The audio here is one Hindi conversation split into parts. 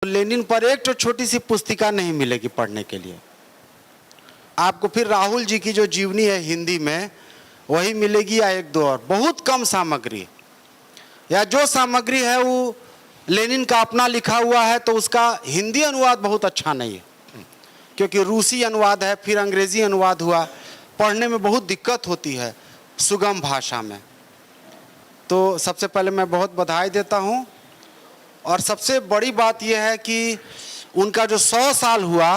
लेनिन पर एक तो छोटी सी पुस्तिका नहीं मिलेगी पढ़ने के लिए। आपको फिर राहुल जी की जो जीवनी है हिंदी में वही मिलेगी, या एक दो और, बहुत कम सामग्री, या जो सामग्री है वो लेनिन का अपना लिखा हुआ है तो उसका हिंदी अनुवाद बहुत अच्छा नहीं है, क्योंकि रूसी अनुवाद है, फिर अंग्रेजी अनुवाद हुआ, पढ़ने में बहुत दिक्कत होती है सुगम भाषा में। तो सबसे पहले मैं बहुत बधाई देता हूँ। और सबसे बड़ी बात यह है कि उनका जो 100 साल हुआ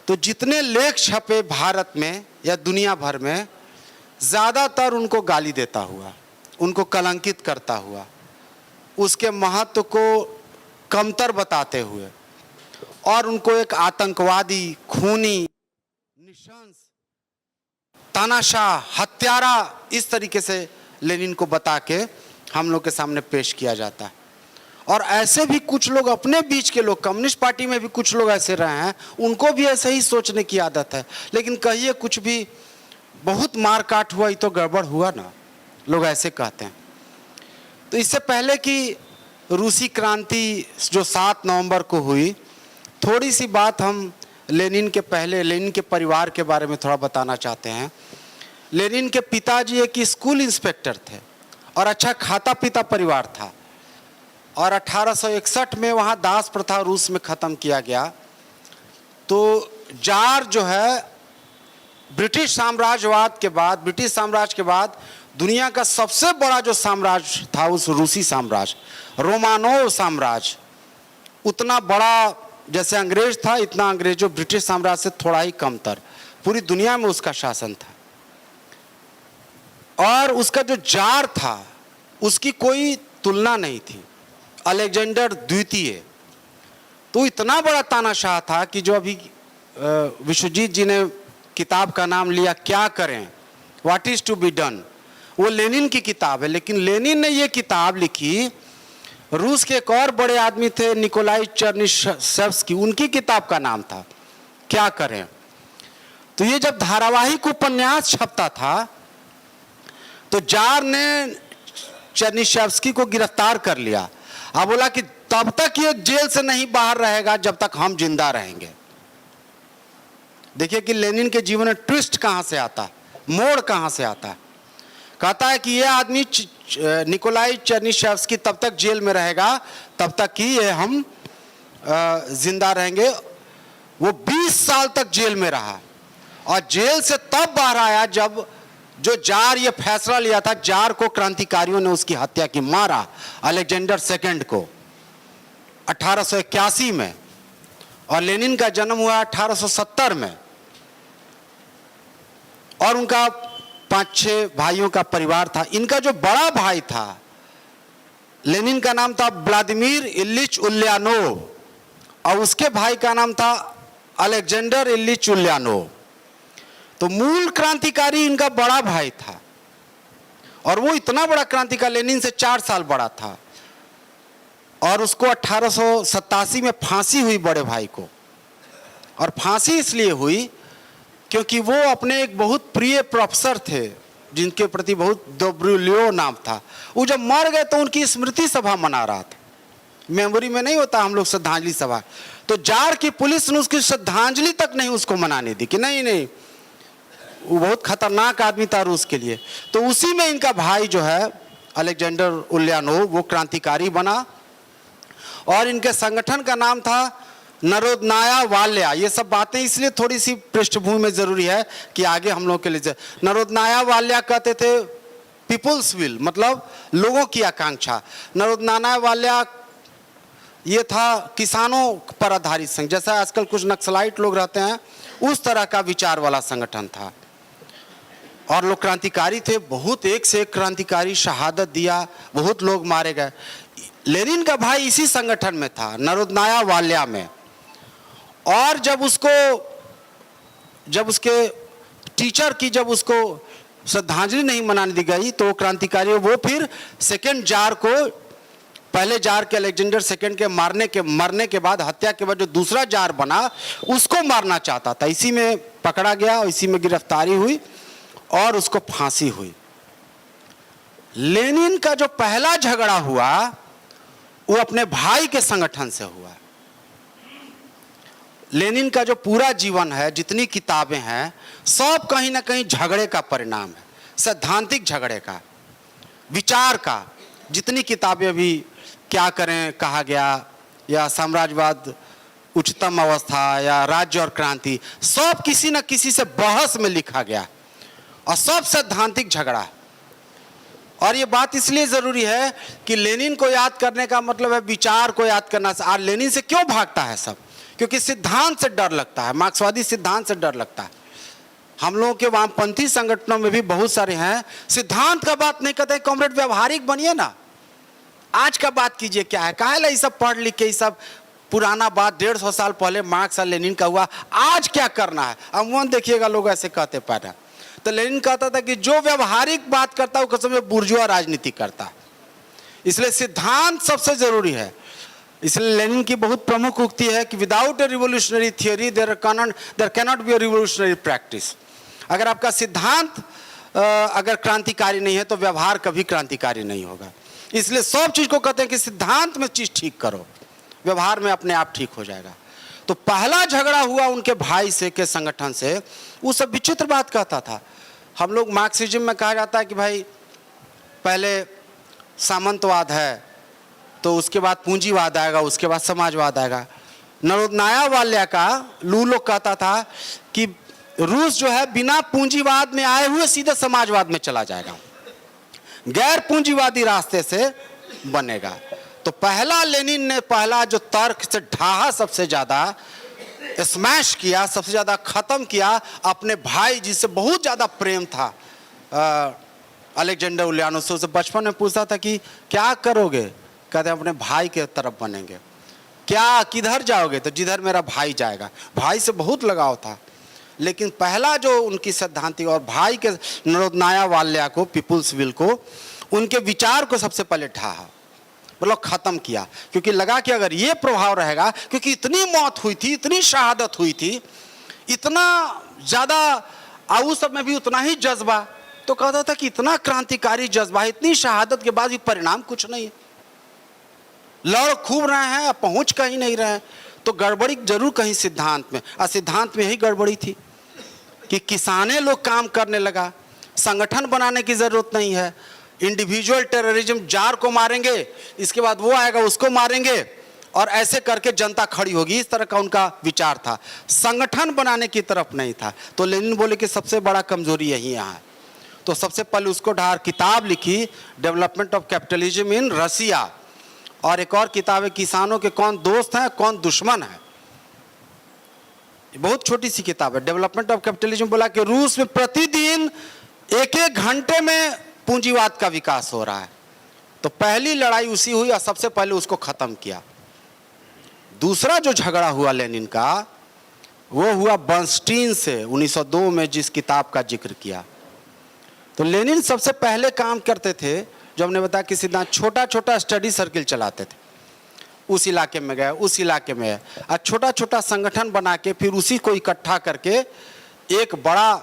तो जितने लेख छपे भारत में या दुनिया भर में, ज़्यादातर उनको गाली देता हुआ, उनको कलंकित करता हुआ, उसके महत्व को कमतर बताते हुए, और उनको एक आतंकवादी, खूनी, निशंस, तानाशाह, हत्यारा, इस तरीके से लेनिन को बता के हम लोग के सामने पेश किया जाता है। और ऐसे भी कुछ लोग अपने बीच के लोग, कम्युनिस्ट पार्टी में भी कुछ लोग ऐसे रहे हैं, उनको भी ऐसे ही सोचने की आदत है। लेकिन कहिए कुछ भी, बहुत मार काट हुआ, ये तो गड़बड़ हुआ ना, लोग ऐसे कहते हैं। तो इससे पहले कि रूसी क्रांति जो 7 नवंबर को हुई, थोड़ी सी बात हम लेनिन के पहले, लेनिन के परिवार के बारे में थोड़ा बताना चाहते हैं। लेनिन के पिताजी एक स्कूल इंस्पेक्टर थे और अच्छा खाता पीता परिवार था। और 1861 में वहाँ दास प्रथा रूस में ख़त्म किया गया। तो जार जो है ब्रिटिश साम्राज्यवाद के बाद, ब्रिटिश साम्राज्य के बाद दुनिया का सबसे बड़ा जो साम्राज्य था उस रूसी साम्राज्य, रोमानोव साम्राज्य, उतना बड़ा जैसे अंग्रेज था, इतना अंग्रेजों ब्रिटिश साम्राज्य से थोड़ा ही कमतर, पूरी दुनिया में उसका शासन था। और उसका जो जार था उसकी कोई तुलना नहीं थी, अलेक्जेंडर द्वितीय। तो इतना बड़ा तानाशाह था कि जो अभी विश्वजीत जी ने किताब का नाम लिया, क्या करें, what is to be done, वो लेनिन की किताब है। लेकिन लेनिन ने ये किताब लिखी, रूस के एक और बड़े आदमी थे निकोलाई चर्निशेव्स्की, उनकी किताब का नाम था क्या करें। तो ये जब धारावाहिक उपन्यास छपता था तो जार ने चर्निशेव्स्की को गिरफ्तार कर लिया। अब बोला कि तब तक ये जेल से नहीं बाहर रहेगा जब तक हम जिंदा रहेंगे। देखिए कि लेनिन के जीवन में ट्विस्ट कहां से आता है, मोड़ कहां से आता है। कहता है कि ये आदमी निकोलाई चर्निशेव्स्की तब तक जेल में रहेगा तब तक कि ये हम जिंदा रहेंगे। वो 20 साल तक जेल में रहा और जेल से तब बाहर आया जब जो जार ये फैसला लिया था, जार को क्रांतिकारियों ने उसकी हत्या की, मारा, अलेक्जेंडर सेकंड को 1881 में। और लेनिन का जन्म हुआ 1870 में। और उनका 5-6 भाइयों का परिवार था। इनका जो बड़ा भाई था, लेनिन का नाम था व्लादिमीर इलिच उल्यानोव और उसके भाई का नाम था अलेक्जेंडर इलिच उल्यानोव। तो मूल क्रांतिकारी इनका बड़ा भाई था और वो इतना बड़ा क्रांतिकारी, लेनिन से 4 साल बड़ा था। और उसको 1887 में फांसी हुई बड़े भाई को। और फांसी इसलिए हुई क्योंकि वो अपने एक बहुत प्रिय प्रोफेसर थे जिनके प्रति बहुत दोब्रुलियो नाम था, वो जब मर गए तो उनकी स्मृति सभा मना रहा था। मेमोरी में नहीं होता हम लोग श्रद्धांजलि सभा, तो जार की पुलिस ने उसकी श्रद्धांजलि तक नहीं उसको मनाने दी कि नहीं नहीं, वो बहुत खतरनाक आदमी था रूस के लिए। तो उसी में इनका भाई जो है अलेक्जेंडर उल्यानोव वो क्रांतिकारी बना और इनके संगठन का नाम था नरोदनाया वाल्या। ये सब बातें इसलिए थोड़ी सी पृष्ठभूमि में जरूरी है कि आगे हम लोग के लिए। नरोदनाया वाल्या कहते थे पीपुल्स विल, मतलब लोगों की आकांक्षा। नरोदनाया वाल्या ये था किसानों पर आधारित संघ, जैसा आजकल कुछ नक्सलाइट लोग रहते हैं उस तरह का विचार वाला संगठन था। और लोग क्रांतिकारी थे, बहुत एक से एक क्रांतिकारी शहादत दिया, बहुत लोग मारे गए। लेनिन का भाई इसी संगठन में था, नरोदनाया वाल्या में। और जब उसके टीचर की जब उसको श्रद्धांजलि नहीं मनाने दी गई तो क्रांतिकारी वो फिर सेकेंड जार को, पहले जार के अलेक्जेंडर सेकंड के मरने के बाद, हत्या के बाद जो दूसरा जार बना उसको मारना चाहता था। इसी में पकड़ा गया और इसी में गिरफ्तारी हुई और उसको फांसी हुई। लेनिन का जो पहला झगड़ा हुआ वो अपने भाई के संगठन से हुआ। लेनिन का जो पूरा जीवन है, जितनी किताबें हैं, सब कहीं ना कहीं झगड़े का परिणाम है, सैद्धांतिक झगड़े का, विचार का। जितनी किताबें अभी क्या करें कहा गया, या साम्राज्यवाद उच्चतम अवस्था, या राज्य और क्रांति, सब किसी न किसी से बहस में लिखा गया और सब सैद्धांतिक झगड़ा है। और ये बात इसलिए ज़रूरी है कि लेनिन को याद करने का मतलब है विचार को याद करना। और लेनिन से क्यों भागता है सब? क्योंकि सिद्धांत से डर लगता है, मार्क्सवादी सिद्धांत से डर लगता है। हम लोगों के वामपंथी संगठनों में भी बहुत सारे हैं, सिद्धांत का बात नहीं करते, कॉमरेड व्यावहारिक बनिए ना, आज का बात कीजिए। क्या है, काहे ये सब पढ़ लिख के, ये सब पुराना बात 150 साल पहले मार्क्स और लेनिन का हुआ, आज क्या करना है? अमूमन देखिएगा लोग ऐसे कहते पैदा। तो लेनिन कहता था कि जो व्यावहारिक बात करता है वो कसम में बुर्जुआ राजनीति करता है। इसलिए सिद्धांत सबसे जरूरी है। इसलिए लेनिन की बहुत प्रमुख उक्ति है कि without a revolutionary theory there cannot be a revolutionary practice. अगर आपका सिद्धांत अगर क्रांतिकारी नहीं है तो व्यवहार कभी क्रांतिकारी नहीं होगा। इसलिए सब चीज को कहते हैं कि सिद्धांत में चीज ठीक करो, व्यवहार में अपने आप ठीक हो जाएगा। तो पहला झगड़ा हुआ उनके भाई से के संगठन से, वो सब विचित्र बात कहता था। हम लोग मार्क्सिज्म में कहा जाता है कि भाई पहले सामंतवाद है, तो उसके बाद पूंजीवाद आएगा, उसके बाद समाजवाद आएगा। नरोदनाया वाल्या का लूलो कहता था कि रूस जो है बिना पूंजीवाद में आए हुए सीधे समाजवाद में चला जाएगा, गैर पूंजीवादी रास्ते से बनेगा। तो पहला लेनिन ने पहला जो तर्क से ढाहा, सबसे ज्यादा स्मैश किया, सबसे ज्यादा खत्म किया अपने भाई जिससे बहुत ज्यादा प्रेम था, अलेक्जेंडर उलियानोव। से बचपन में पूछता था कि क्या करोगे? कहते अपने भाई के तरफ बनेंगे। क्या, किधर जाओगे? तो जिधर मेरा भाई जाएगा। भाई से बहुत लगाव था। लेकिन पहला जो उनकी सैद्धांतिक और भाई के नरोदनाया वाल्या को, पीपुल्स विल को, उनके विचार को सबसे पहले ढाहा, मतलब खत्म किया। क्योंकि लगा कि अगर ये प्रभाव रहेगा, क्योंकि इतनी मौत हुई थी, इतनी शहादत हुई थी, इतना ज्यादा, उस सब में भी उतना ही जज्बा, तो कहता था कि इतना क्रांतिकारी जज्बा, इतनी शहादत के बाद भी परिणाम कुछ नहीं, लड़ खूब रहे हैं, पहुंच कहीं नहीं रहे, तो गड़बड़ी जरूर कहीं सिद्धांत में। और सिद्धांत में यही गड़बड़ी थी कि किसाने लोग काम करने लगा, संगठन बनाने की जरूरत नहीं है, इंडिविजुअल टेररिज्म, जार को मारेंगे, इसके बाद वो आएगा उसको मारेंगे, और ऐसे करके जनता खड़ी होगी, इस तरह का उनका विचार था, संगठन बनाने की तरफ नहीं था। तो लेनिन बोले कि सबसे बड़ा कमजोरी यही यहाँ है। तो सबसे पहले उसको ढार किताब लिखी, डेवलपमेंट ऑफ कैपिटलिज्म इन रसिया, और एक और किताब है किसानों के कौन दोस्त हैं कौन दुश्मन है। बहुत छोटी सी किताब है, डेवलपमेंट ऑफ कैपिटलिज्म। बोला कि रूस में प्रतिदिन 1-1 घंटे में पूंजीवाद का विकास हो रहा है। तो पहली लड़ाई उसी हुई और सबसे पहले उसको खत्म किया। दूसरा जो झगड़ा हुआ लेनिन का, वो हुआ बर्नस्टीन से 1902 में, जिस किताब का जिक्र किया। तो लेनिन सबसे पहले काम करते थे, जो हमने बताया कि सिद्धांत, छोटा छोटा स्टडी सर्किल चलाते थे, उस इलाके में गए, उस इलाके में गए, और छोटा छोटा संगठन बना के फिर उसी को इकट्ठा करके एक बड़ा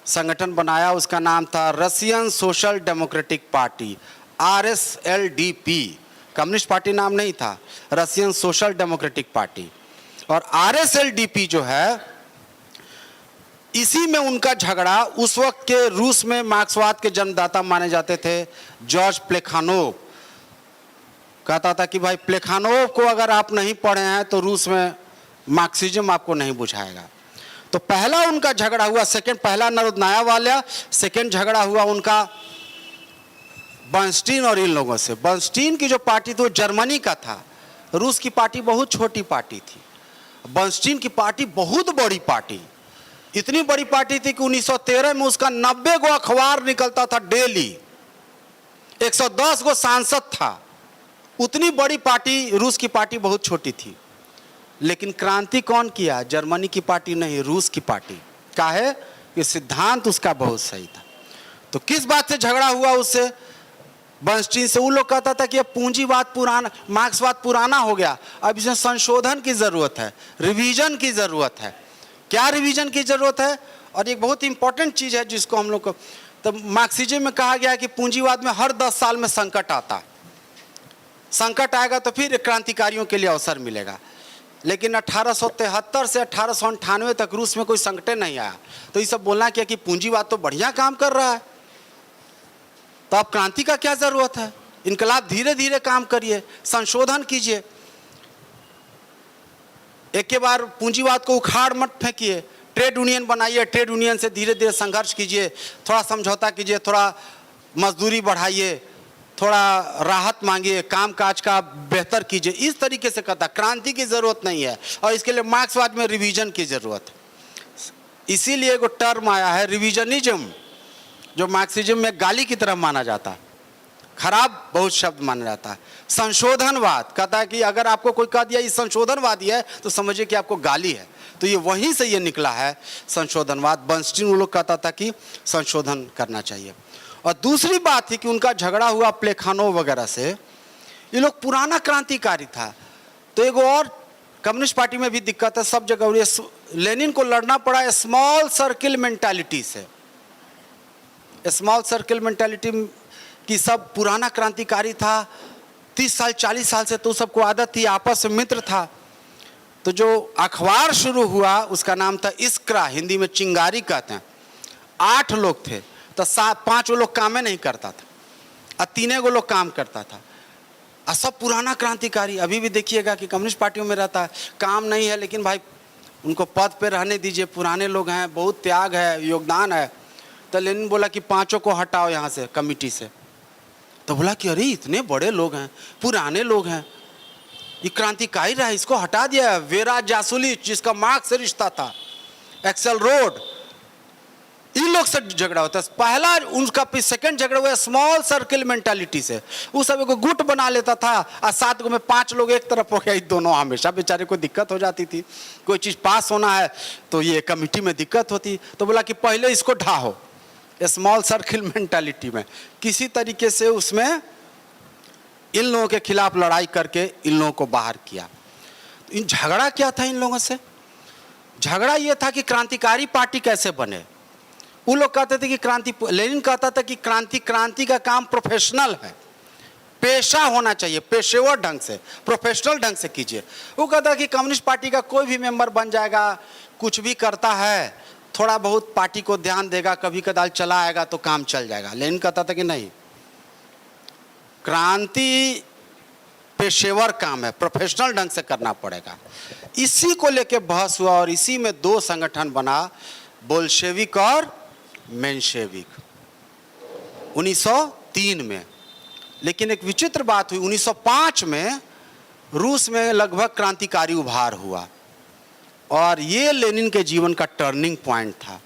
संगठन बनाया। उसका नाम था Russian social democratic party, RSLDP। Communist party नाम नहीं था, रशियन सोशल डेमोक्रेटिक पार्टी। और RSLDP जो है, इसी में उनका झगड़ा, उस वक्त के रूस में मार्क्सवाद के जन्मदाता माने जाते थे जॉर्ज प्लेखानोव। कहता था कि भाई प्लेखानोव को अगर आप नहीं पढ़े हैं तो रूस में मार्क्सिज्म आपको नहीं बुझाएगा। तो पहला उनका झगड़ा हुआ, सेकंड, पहला नरोदनाया वाल्या, सेकंड झगड़ा हुआ उनका बर्नस्टीन और इन लोगों से। बर्नस्टीन की जो पार्टी थी वो जर्मनी का था, रूस की पार्टी बहुत छोटी पार्टी थी। बर्नस्टीन की पार्टी बहुत बड़ी पार्टी, इतनी बड़ी पार्टी थी कि 1913 में उसका 90 गो अखबार निकलता था डेली, 110 गो सांसद था। उतनी बड़ी पार्टी, रूस की पार्टी बहुत छोटी थी। लेकिन क्रांति कौन किया? जर्मनी की पार्टी नहीं, रूस की पार्टी। काहे? कि सिद्धांत उसका बहुत सही था। तो किस बात से झगड़ा हुआ उससे? बर्नस्टीन से। वो लोग कहता था कि अब पूंजीवाद पुराना, मार्क्सवाद पुराना हो गया, अब इसमें संशोधन की जरूरत है, रिवीजन की जरूरत है। क्या रिवीजन की जरूरत है? और एक बहुत इंपॉर्टेंट चीज है जिसको हम लोग को, तो मार्क्सिज्म में कहा गया है कि पूंजीवाद में हर 10 साल में संकट आता है, संकट आएगा तो फिर क्रांतिकारियों के लिए अवसर मिलेगा। लेकिन 1873 से 1898 तक रूस में कोई संकट नहीं आया। तो ये सब बोलना क्या कि पूंजीवाद तो बढ़िया काम कर रहा है, तो अब क्रांति का क्या जरूरत है? इनकलाब धीरे धीरे काम करिए, संशोधन कीजिए, एक के बार पूंजीवाद को उखाड़ मत फेंकिए, ट्रेड यूनियन बनाइए, ट्रेड यूनियन से धीरे धीरे संघर्ष कीजिए, थोड़ा समझौता कीजिए, थोड़ा मजदूरी बढ़ाइए, थोड़ा राहत मांगिए, काम काज का बेहतर कीजिए। इस तरीके से करता, क्रांति की जरूरत नहीं है, और इसके लिए मार्क्सवाद में रिवीजन की जरूरत है। इसीलिए एक टर्म आया है रिवीजनिज्म, जो मार्क्सिज्म में गाली की तरह माना जाता है, खराब बहुत शब्द माना जाता है। संशोधनवाद कहता है कि अगर आपको कोई कह दिया ये संशोधनवादी है तो समझिए कि आपको गाली है। तो ये वहीं से ये निकला है संशोधनवाद। बर्नस्टीन वो लोग कहता था कि संशोधन करना चाहिए। और दूसरी बात थी कि उनका झगड़ा हुआ प्लेखानोव वगैरह से, ये लोग पुराना क्रांतिकारी था। तो एक और कम्युनिस्ट पार्टी में भी दिक्कत है, सब जगह। लेनिन को लड़ना पड़ा स्मॉल सर्किल मेंटालिटी से। स्मॉल सर्किल मेंटालिटी की सब पुराना क्रांतिकारी था, 30 साल 40 साल से तो सबको आदत थी, आपस में मित्र था। तो जो अखबार शुरू हुआ उसका नाम था इस्क्रा, हिंदी में चिंगारी कहते हैं। 8 लोग थे, तो 5 लोग काम नहीं करता था और 3 लोग काम करता था, और सब पुराना क्रांतिकारी। अभी भी देखिएगा कि कम्युनिस्ट पार्टियों में रहता है, काम नहीं है लेकिन भाई उनको पद पे रहने दीजिए, पुराने लोग हैं, बहुत त्याग है, योगदान है। तो लेनिन बोला कि 5 को हटाओ यहाँ से, कमिटी से। तो बोला कि अरे इतने बड़े लोग हैं, पुराने लोग हैं, ये क्रांतिकारी रहा, इसको हटा दिया। वेरा जासुलिच जिसका मार्क्स से रिश्ता था, एक्सेल रोड, इन लोग से झगड़ा होता है। पहला उनका सेकंड झगड़ा हुआ स्मॉल सर्किल मेंटालिटी से। उस सब को गुट बना लेता था और 7 में 5 लोग एक तरफ हो गया, दोनों हमेशा बेचारे को दिक्कत हो जाती थी। कोई चीज़ पास होना है तो ये कमिटी में दिक्कत होती। तो बोला कि पहले इसको ढाहो स्मॉल सर्किल मेंटालिटी में, किसी तरीके से उसमें इन लोगों के खिलाफ लड़ाई करके इन लोगों को बाहर किया। तो इन झगड़ा क्या था इन लोगों से? झगड़ा ये था कि क्रांतिकारी पार्टी कैसे बने। वो लोग कहते थे कि लेनिन कहता था कि क्रांति का काम प्रोफेशनल है, पेशा होना चाहिए, पेशेवर ढंग से, प्रोफेशनल ढंग से कीजिए। वो कहता कि कम्युनिस्ट पार्टी का कोई भी मेंबर बन जाएगा, कुछ भी करता है, थोड़ा बहुत पार्टी को ध्यान देगा, कभी कदाल चला आएगा तो काम चल जाएगा। लेनिन कहता था कि नहीं, क्रांति पेशेवर काम है, प्रोफेशनल ढंग से करना पड़ेगा। इसी को लेके बहस हुआ और इसी में 2 संगठन बना, बोल्शेविक और मेंशेविक 1903 में। लेकिन एक विचित्र बात हुई, 1905 में रूस में लगभग क्रांतिकारी उभार हुआ और ये लेनिन के जीवन का टर्निंग पॉइंट था।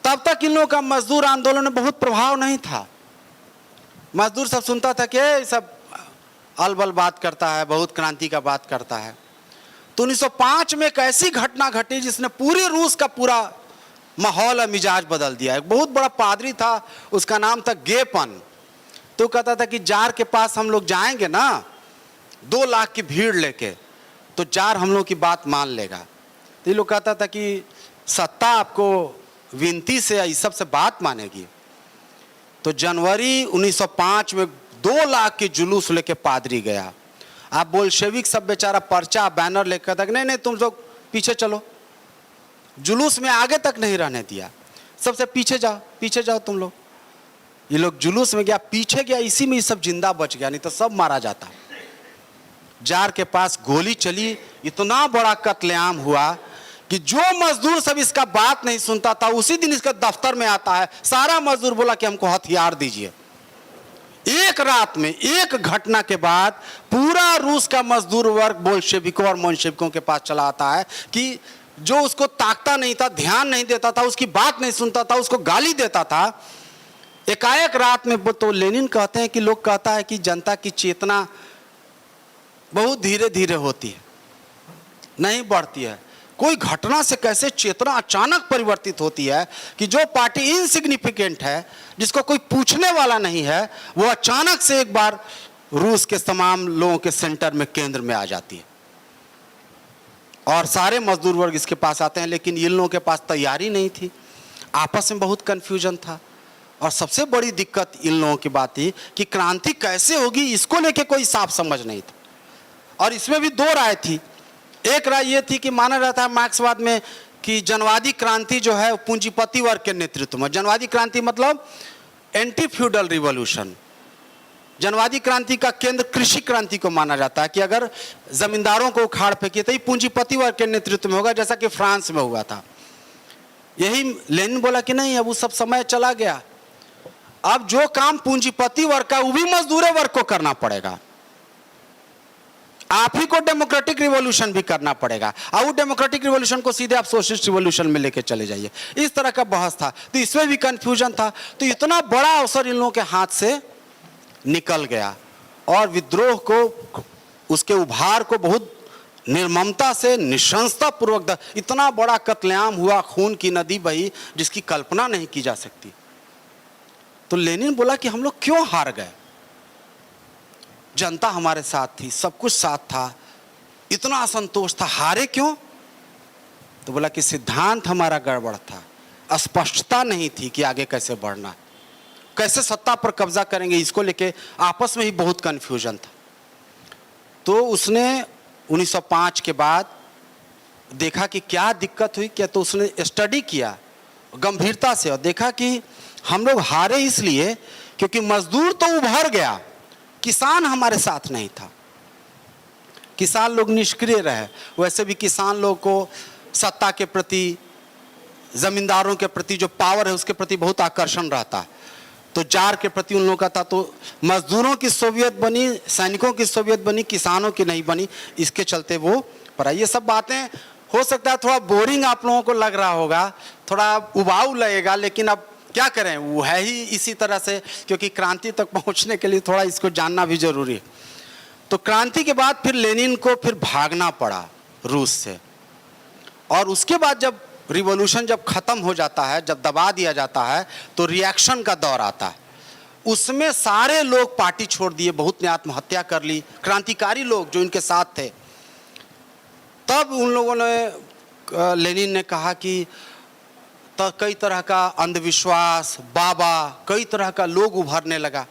तब तक इन लोगों का मजदूर आंदोलन में बहुत प्रभाव नहीं था। मजदूर सब सुनता था कि ये सब अलबल बात करता है, बहुत क्रांति का बात करता है। तो 1905 में एक ऐसी घटना घटी जिसने पूरे रूस का पूरा माहौल और मिजाज बदल दिया। एक बहुत बड़ा पादरी था, उसका नाम था गेपन। तो कहता था कि जार के पास हम लोग जाएंगे ना 2 लाख की भीड़ लेके, तो जार हम लोग की बात मान लेगा। तो ये लोग कहता था कि सत्ता आपको विनती से इस सब से बात मानेगी। तो जनवरी 1905 में 2 लाख की जुलूस लेके पादरी गया। आप बोल्शेविक सब बेचारा पर्चा बैनर लेकर था कि नहीं नहीं तुम लोग पीछे चलो, जुलूस में आगे तक नहीं रहने दिया, सबसे पीछे जाओ तुम लोग। ये लोग जुलूस में गया, पीछे गया, इसी में ये सब जिंदा बच गया, नहीं तो सब मारा जाता। जार के पास गोली चली, इतना बड़ा कत्लेआम हुआ कि जो मजदूर सब इसका बात नहीं सुनता था उसी दिन इसका दफ्तर में आता है। सारा मजदूर बोला कि हमको हथियार दीजिए। एक रात में, एक घटना के बाद पूरा रूस का मजदूर वर्ग बोल्शेविकों और मेंशेविकों के पास चला आता है कि जो उसको ताकता नहीं था, ध्यान नहीं देता था, उसकी बात नहीं सुनता था, उसको गाली देता था, एकाएक रात में। तो लेनिन कहते हैं कि लोग कहता है कि जनता की चेतना बहुत धीरे धीरे होती है, नहीं बढ़ती है। कोई घटना से कैसे चेतना अचानक परिवर्तित होती है कि जो पार्टी इनसिग्निफिकेंट है, जिसको कोई पूछने वाला नहीं है, वो अचानक से एक बार रूस के तमाम लोगों के सेंटर में, केंद्र में आ जाती है और सारे मजदूर वर्ग इसके पास आते हैं। लेकिन इन लोगों के पास तैयारी नहीं थी, आपस में बहुत कन्फ्यूजन था। और सबसे बड़ी दिक्कत इन लोगों की बात थी कि क्रांति कैसे होगी, इसको लेके कोई साफ समझ नहीं था। और इसमें भी 2 राय थी। एक राय ये थी कि माना जाता है मार्क्सवाद में कि जनवादी क्रांति जो है पूंजीपति वर्ग के नेतृत्व में, जनवादी क्रांति मतलब एंटी फ्यूडल रिवॉल्यूशन, जनवादी क्रांति का केंद्र कृषि क्रांति को माना जाता है कि अगर जमींदारों को उखाड़ फेंकिए तो ये पूंजीपति वर्ग के नेतृत्व में होगा, जैसा कि फ्रांस में हुआ था। यही लेनिन बोला कि नहीं, अब वो सब समय चला गया, अब जो काम पूंजीपति वर्ग का वो भी मजदूर वर्ग को करना पड़ेगा, आप ही को डेमोक्रेटिक रिवॉल्यूशन भी करना पड़ेगा, और वो डेमोक्रेटिक रिवॉल्यूशन को सीधे आप सोशलिस्ट रिवॉल्यूशन में लेके चले जाइए। इस तरह का बहस था, तो इसमें भी कंफ्यूजन था। तो इतना बड़ा अवसर इन लोगों के हाथ से निकल गया और विद्रोह को, उसके उभार को बहुत निर्ममता से, निशंसता पूर्वक, इतना बड़ा कत्लेआम हुआ, खून की नदी बही जिसकी कल्पना नहीं की जा सकती। तो लेनिन बोला कि हम लोग क्यों हार गए, जनता हमारे साथ थी, सब कुछ साथ था, इतना असंतोष था, हारे क्यों? तो बोला कि सिद्धांत हमारा गड़बड़ था, स्पष्टता नहीं थी कि आगे कैसे बढ़ना, कैसे सत्ता पर कब्जा करेंगे, इसको लेके आपस में ही बहुत कन्फ्यूजन था। तो उसने 1905 के बाद देखा कि क्या दिक्कत हुई, क्या तो उसने स्टडी किया गंभीरता से और देखा कि हम लोग हारे इसलिए क्योंकि मजदूर तो उभर गया, किसान हमारे साथ नहीं था, किसान लोग निष्क्रिय रहे। वैसे भी किसान लोग को सत्ता के प्रति, जमींदारों के प्रति जो पावर है उसके प्रति बहुत आकर्षण रहता है, तो जार के प्रति उन लोगों का था। तो मजदूरों की सोवियत बनी, सैनिकों की सोवियत बनी, किसानों की नहीं बनी, इसके चलते वो पर ये सब बातें हो सकता है थोड़ा बोरिंग आप लोगों को लग रहा होगा, थोड़ा उबाऊ लगेगा, लेकिन अब क्या करें, वो है ही इसी तरह से, क्योंकि क्रांति तक पहुंचने के लिए थोड़ा इसको जानना भी जरूरी है। तो क्रांति के बाद फिर लेनिन को फिर भागना पड़ा रूस से, और उसके बाद जब रिवॉल्यूशन जब खत्म हो जाता है, जब दबा दिया जाता है, तो रिएक्शन का दौर आता है। उसमें सारे लोग पार्टी छोड़ दिए, बहुत ने आत्महत्या कर ली, क्रांतिकारी लोग जो इनके साथ थे। तब उन लोगों ने, लेनिन ने कहा कि तो कई तरह का अंधविश्वास, बाबा, कई तरह का लोग उभरने लगा।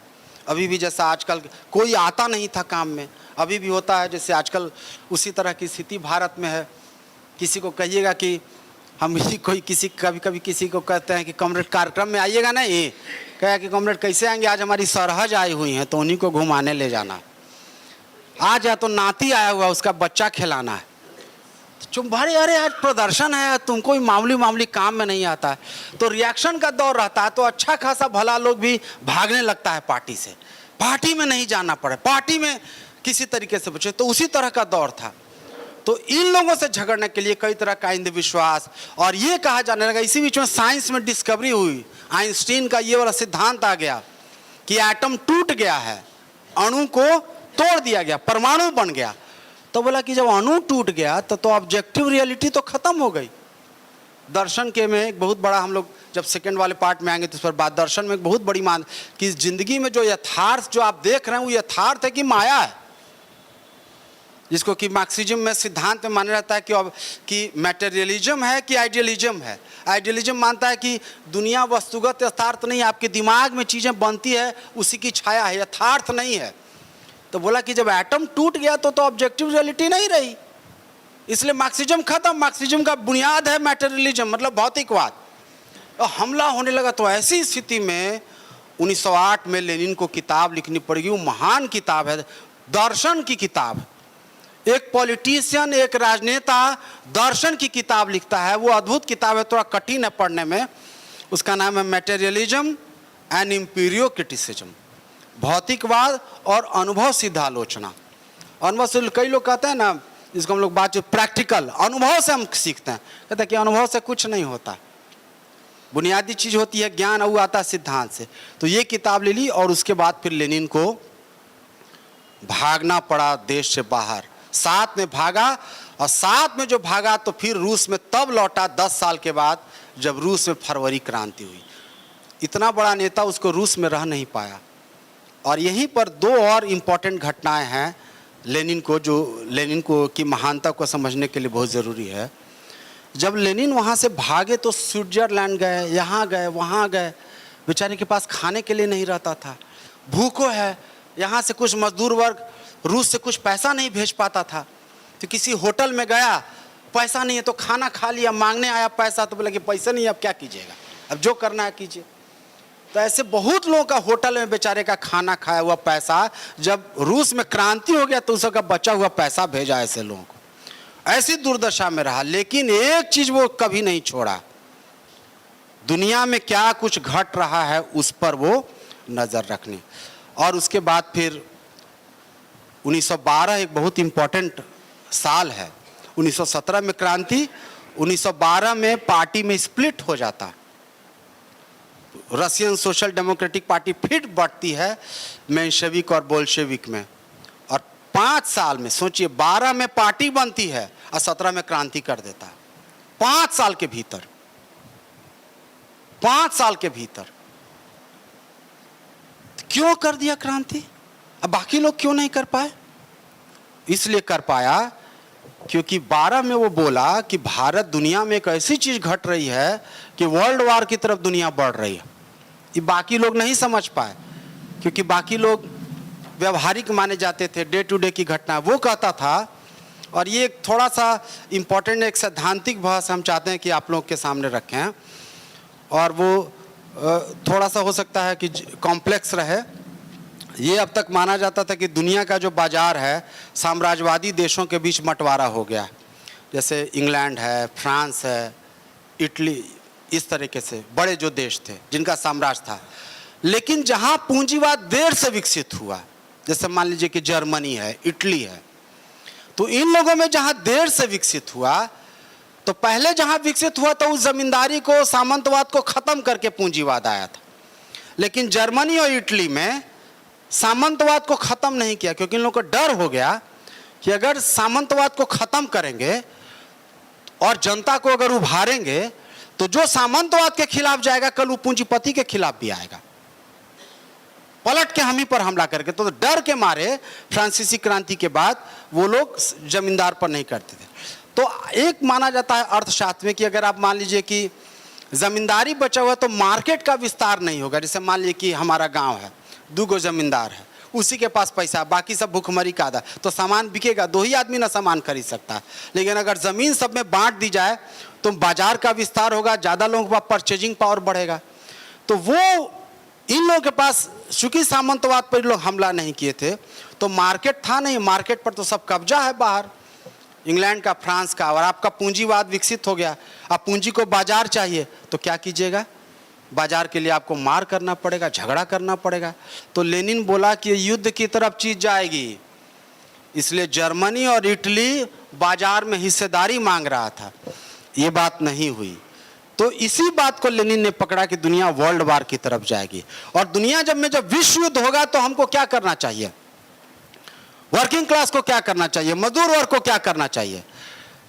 अभी भी जैसा आजकल कोई आता नहीं था काम में, अभी भी होता है जैसे आजकल, उसी तरह की स्थिति भारत में है। किसी को कहिएगा कि हम कोई किसी कभी कभी किसी को कहते हैं कि कॉमरेड कार्यक्रम में आइएगा ना, ये कहे कि कॉमरेड कैसे आएंगे, आज हमारी सरहज आई हुई हैं तो उन्हीं को घुमाने ले जाना, आज या तो नाती आया हुआ उसका बच्चा खिलाना है। चुप भाई, अरे आज प्रदर्शन है, तुमको भी मामूली काम में नहीं आता है। तो रिएक्शन का दौर रहता है, तो अच्छा खासा भला लोग भी भागने लगता है पार्टी से, पार्टी में नहीं जाना पड़े, पार्टी में किसी तरीके से बचे। तो उसी तरह का दौर था। तो इन लोगों से झगड़ने के लिए कई तरह का अंधविश्वास, और ये कहा जाने लगा, इसी बीच में साइंस में डिस्कवरी हुई, आइंस्टीन का ये वाला सिद्धांत आ गया कि एटम टूट गया है, अणु को तोड़ दिया गया, परमाणु बन गया। तो बोला कि जब अणु टूट गया तो ऑब्जेक्टिव रियलिटी तो खत्म हो गई। दर्शन के में एक बहुत बड़ा, हम लोग जब सेकंड वाले पार्ट में आएंगे तो इस पर बात, दर्शन में एक बहुत बड़ी मान कि जिंदगी में जो यथार्थ जो आप देख रहे हैं वो यथार्थ है कि माया है, जिसको कि मार्क्सिज्म में सिद्धांत में माना जाता है कि मैटेरियलिज्म है कि आइडियलिज्म है। आइडियलिज्म मानता है कि दुनिया वस्तुगत यथार्थ नहीं, आपके दिमाग में चीज़ें बनती है उसी की छाया है, यथार्थ नहीं है। तो बोला कि जब एटम टूट गया तो ऑब्जेक्टिव रियलिटी नहीं रही, इसलिए मार्क्सिज्म खत्म। मार्क्सिज्म का बुनियाद है मैटेरियलिज्म, मतलब भौतिकवाद। और हमला होने लगा। तो ऐसी स्थिति में 1908 में लेनिन को किताब लिखनी पड़ेगी, वो महान किताब है, दर्शन की किताब। एक पॉलिटिशियन, एक राजनेता दर्शन की किताब लिखता है, वो अद्भुत किताब है, थोड़ा कठिन है पढ़ने में। उसका नाम है मैटेरियलिज्म एंड इम्पीरियो क्रिटिसिज्म, भौतिकवाद और अनुभव सिद्ध आलोचना। अनुभव से कई लोग कहते हैं ना, जिसको हम लोग बात प्रैक्टिकल अनुभव से हम सीखते हैं, कहते हैं कि अनुभव से कुछ नहीं होता, बुनियादी चीज़ होती है ज्ञान, और वो आता है सिद्धांत से। तो ये किताब ले ली, और उसके बाद फिर लेनिन को भागना पड़ा देश से बाहर। साथ में भागा, और साथ में जो भागा तो फिर रूस में तब लौटा 10 साल के बाद, जब रूस में फरवरी क्रांति हुई। इतना बड़ा नेता, उसको रूस में रह नहीं पाया। और यहीं पर दो और इम्पॉर्टेंट घटनाएं हैं लेनिन को, जो लेनिन को की महानता को समझने के लिए बहुत ज़रूरी है। जब लेनिन वहाँ से भागे तो स्विट्जरलैंड गए, यहाँ गए, वहाँ गए, बेचारे के पास खाने के लिए नहीं रहता था, भूखो है। यहाँ से कुछ मजदूर वर्ग रूस से कुछ पैसा नहीं भेज पाता था, तो किसी होटल में गया, पैसा नहीं है तो खाना खा लिया, मांगने आया पैसा तो बोला कि पैसा नहीं है, अब क्या कीजिएगा, अब जो करना है कीजिए। तो ऐसे बहुत लोगों का होटल में बेचारे का खाना खाया हुआ पैसा, जब रूस में क्रांति हो गया तो उसका बचा हुआ पैसा भेजा ऐसे लोगों को, ऐसी दुर्दशा में रहा। लेकिन एक चीज वो कभी नहीं छोड़ा, दुनिया में क्या कुछ घट रहा है उस पर वो नजर रखने। और उसके बाद फिर 1912 एक बहुत इंपॉर्टेंट साल है। 1917 में क्रांति, 1912 में पार्टी में स्प्लिट हो जाता, रशियन सोशल डेमोक्रेटिक पार्टी फिर बढ़ती है मेंशेविक और बोल्शेविक में। और 5 साल में सोचिए, 12 में पार्टी बनती है और 17 में क्रांति कर देता है। 5 साल के भीतर, 5 साल के भीतर क्यों कर दिया क्रांति? अब बाकी लोग क्यों नहीं कर पाए? इसलिए कर पाया क्योंकि 12 में वो बोला कि भारत दुनिया में एक ऐसी चीज घट रही है कि वर्ल्ड वार की तरफ दुनिया बढ़ रही है। ये बाकी लोग नहीं समझ पाए क्योंकि बाकी लोग व्यवहारिक माने जाते थे, डे टू डे की घटना। वो कहता था, और ये थोड़ा सा इम्पोर्टेंट एक सैद्धांतिक बहस हम चाहते हैं कि आप लोग के सामने रखें, और वो थोड़ा सा हो सकता है कि कॉम्प्लेक्स रहे। ये अब तक माना जाता था कि दुनिया का जो बाजार है साम्राज्यवादी देशों के बीच बंटवारा हो गया, जैसे इंग्लैंड है, फ्रांस है, इटली, इस तरीके से बड़े जो देश थे जिनका साम्राज्य था। लेकिन जहाँ पूंजीवाद देर से विकसित हुआ, जैसे मान लीजिए कि जर्मनी है, इटली है, तो इन लोगों में जहाँ देर से विकसित हुआ, तो पहले जहाँ विकसित हुआ तो उस जमींदारी को, सामंतवाद को खत्म करके पूंजीवाद आया था। लेकिन जर्मनी और इटली में सामंतवाद को खत्म नहीं किया क्योंकि इन लोगों को डर हो गया कि अगर सामंतवाद को खत्म करेंगे और जनता को अगर उभारेंगे तो जो सामंतवाद के खिलाफ जाएगा कल वो पूंजीपति के खिलाफ भी आएगा, पलट के हम ही पर हमला करके। तो डर के मारे फ्रांसीसी क्रांति के बाद वो लोग जमींदार पर नहीं करते थे। तो एक माना जाता है अर्थशास्त्र में कि अगर आप मान लीजिए कि जमींदारी बचा हुआ तो मार्केट का विस्तार नहीं होगा। जैसे मान लीजिए कि हमारा गांव है, 2 जमींदार है, उसी के पास पैसा, बाकी सब भूखमरी का आधा, तो सामान बिकेगा, 2 ही आदमी ना सामान खरीद सकता। लेकिन अगर ज़मीन सब में बांट दी जाए तो बाजार का विस्तार होगा, ज़्यादा लोगों के पास परचेजिंग पावर बढ़ेगा। तो वो इन लोगों के पास, चूंकि सामंतवाद पर लोग हमला नहीं किए थे तो मार्केट था नहीं, मार्केट पर तो सब कब्जा है बाहर, इंग्लैंड का, फ्रांस का, और आपका पूंजीवाद विकसित हो गया। अब पूंजी को बाजार चाहिए तो क्या कीजिएगा? बाजार के लिए आपको मार करना पड़ेगा, झगड़ा करना पड़ेगा। तो लेनिन बोला कि युद्ध की तरफ चीज जाएगी, इसलिए जर्मनी और इटली बाजार में हिस्सेदारी मांग रहा था। ये बात नहीं हुई। तो इसी बात को लेनिन ने पकड़ा कि दुनिया वर्ल्ड वार की तरफ जाएगी। और दुनिया जब विश्व युद्ध होगा तो हमको क्या करना चाहिए? वर्किंग क्लास को क्या करना चाहिए? मजदूर वर्ग को क्या करना चाहिए?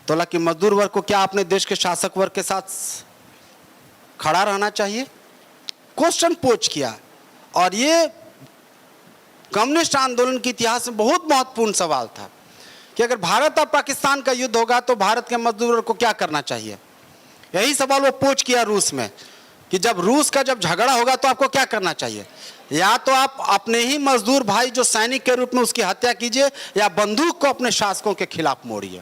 तो बोला कि मजदूर वर्ग को क्या अपने देश के शासक वर्ग के साथ खड़ा रहना चाहिए? क्वेश्चन पोज किया। और ये कम्युनिस्ट आंदोलन के इतिहास में बहुत महत्वपूर्ण सवाल था कि अगर भारत और पाकिस्तान का युद्ध होगा तो भारत के मजदूर वर्ग को क्या करना चाहिए। यही सवाल वो पोज किया रूस में कि जब रूस का झगड़ा होगा तो आपको क्या करना चाहिए? या तो आप अपने ही मजदूर भाई जो सैनिक के रूप में उसकी हत्या कीजिए, या बंदूक को अपने शासकों के खिलाफ मोड़िए।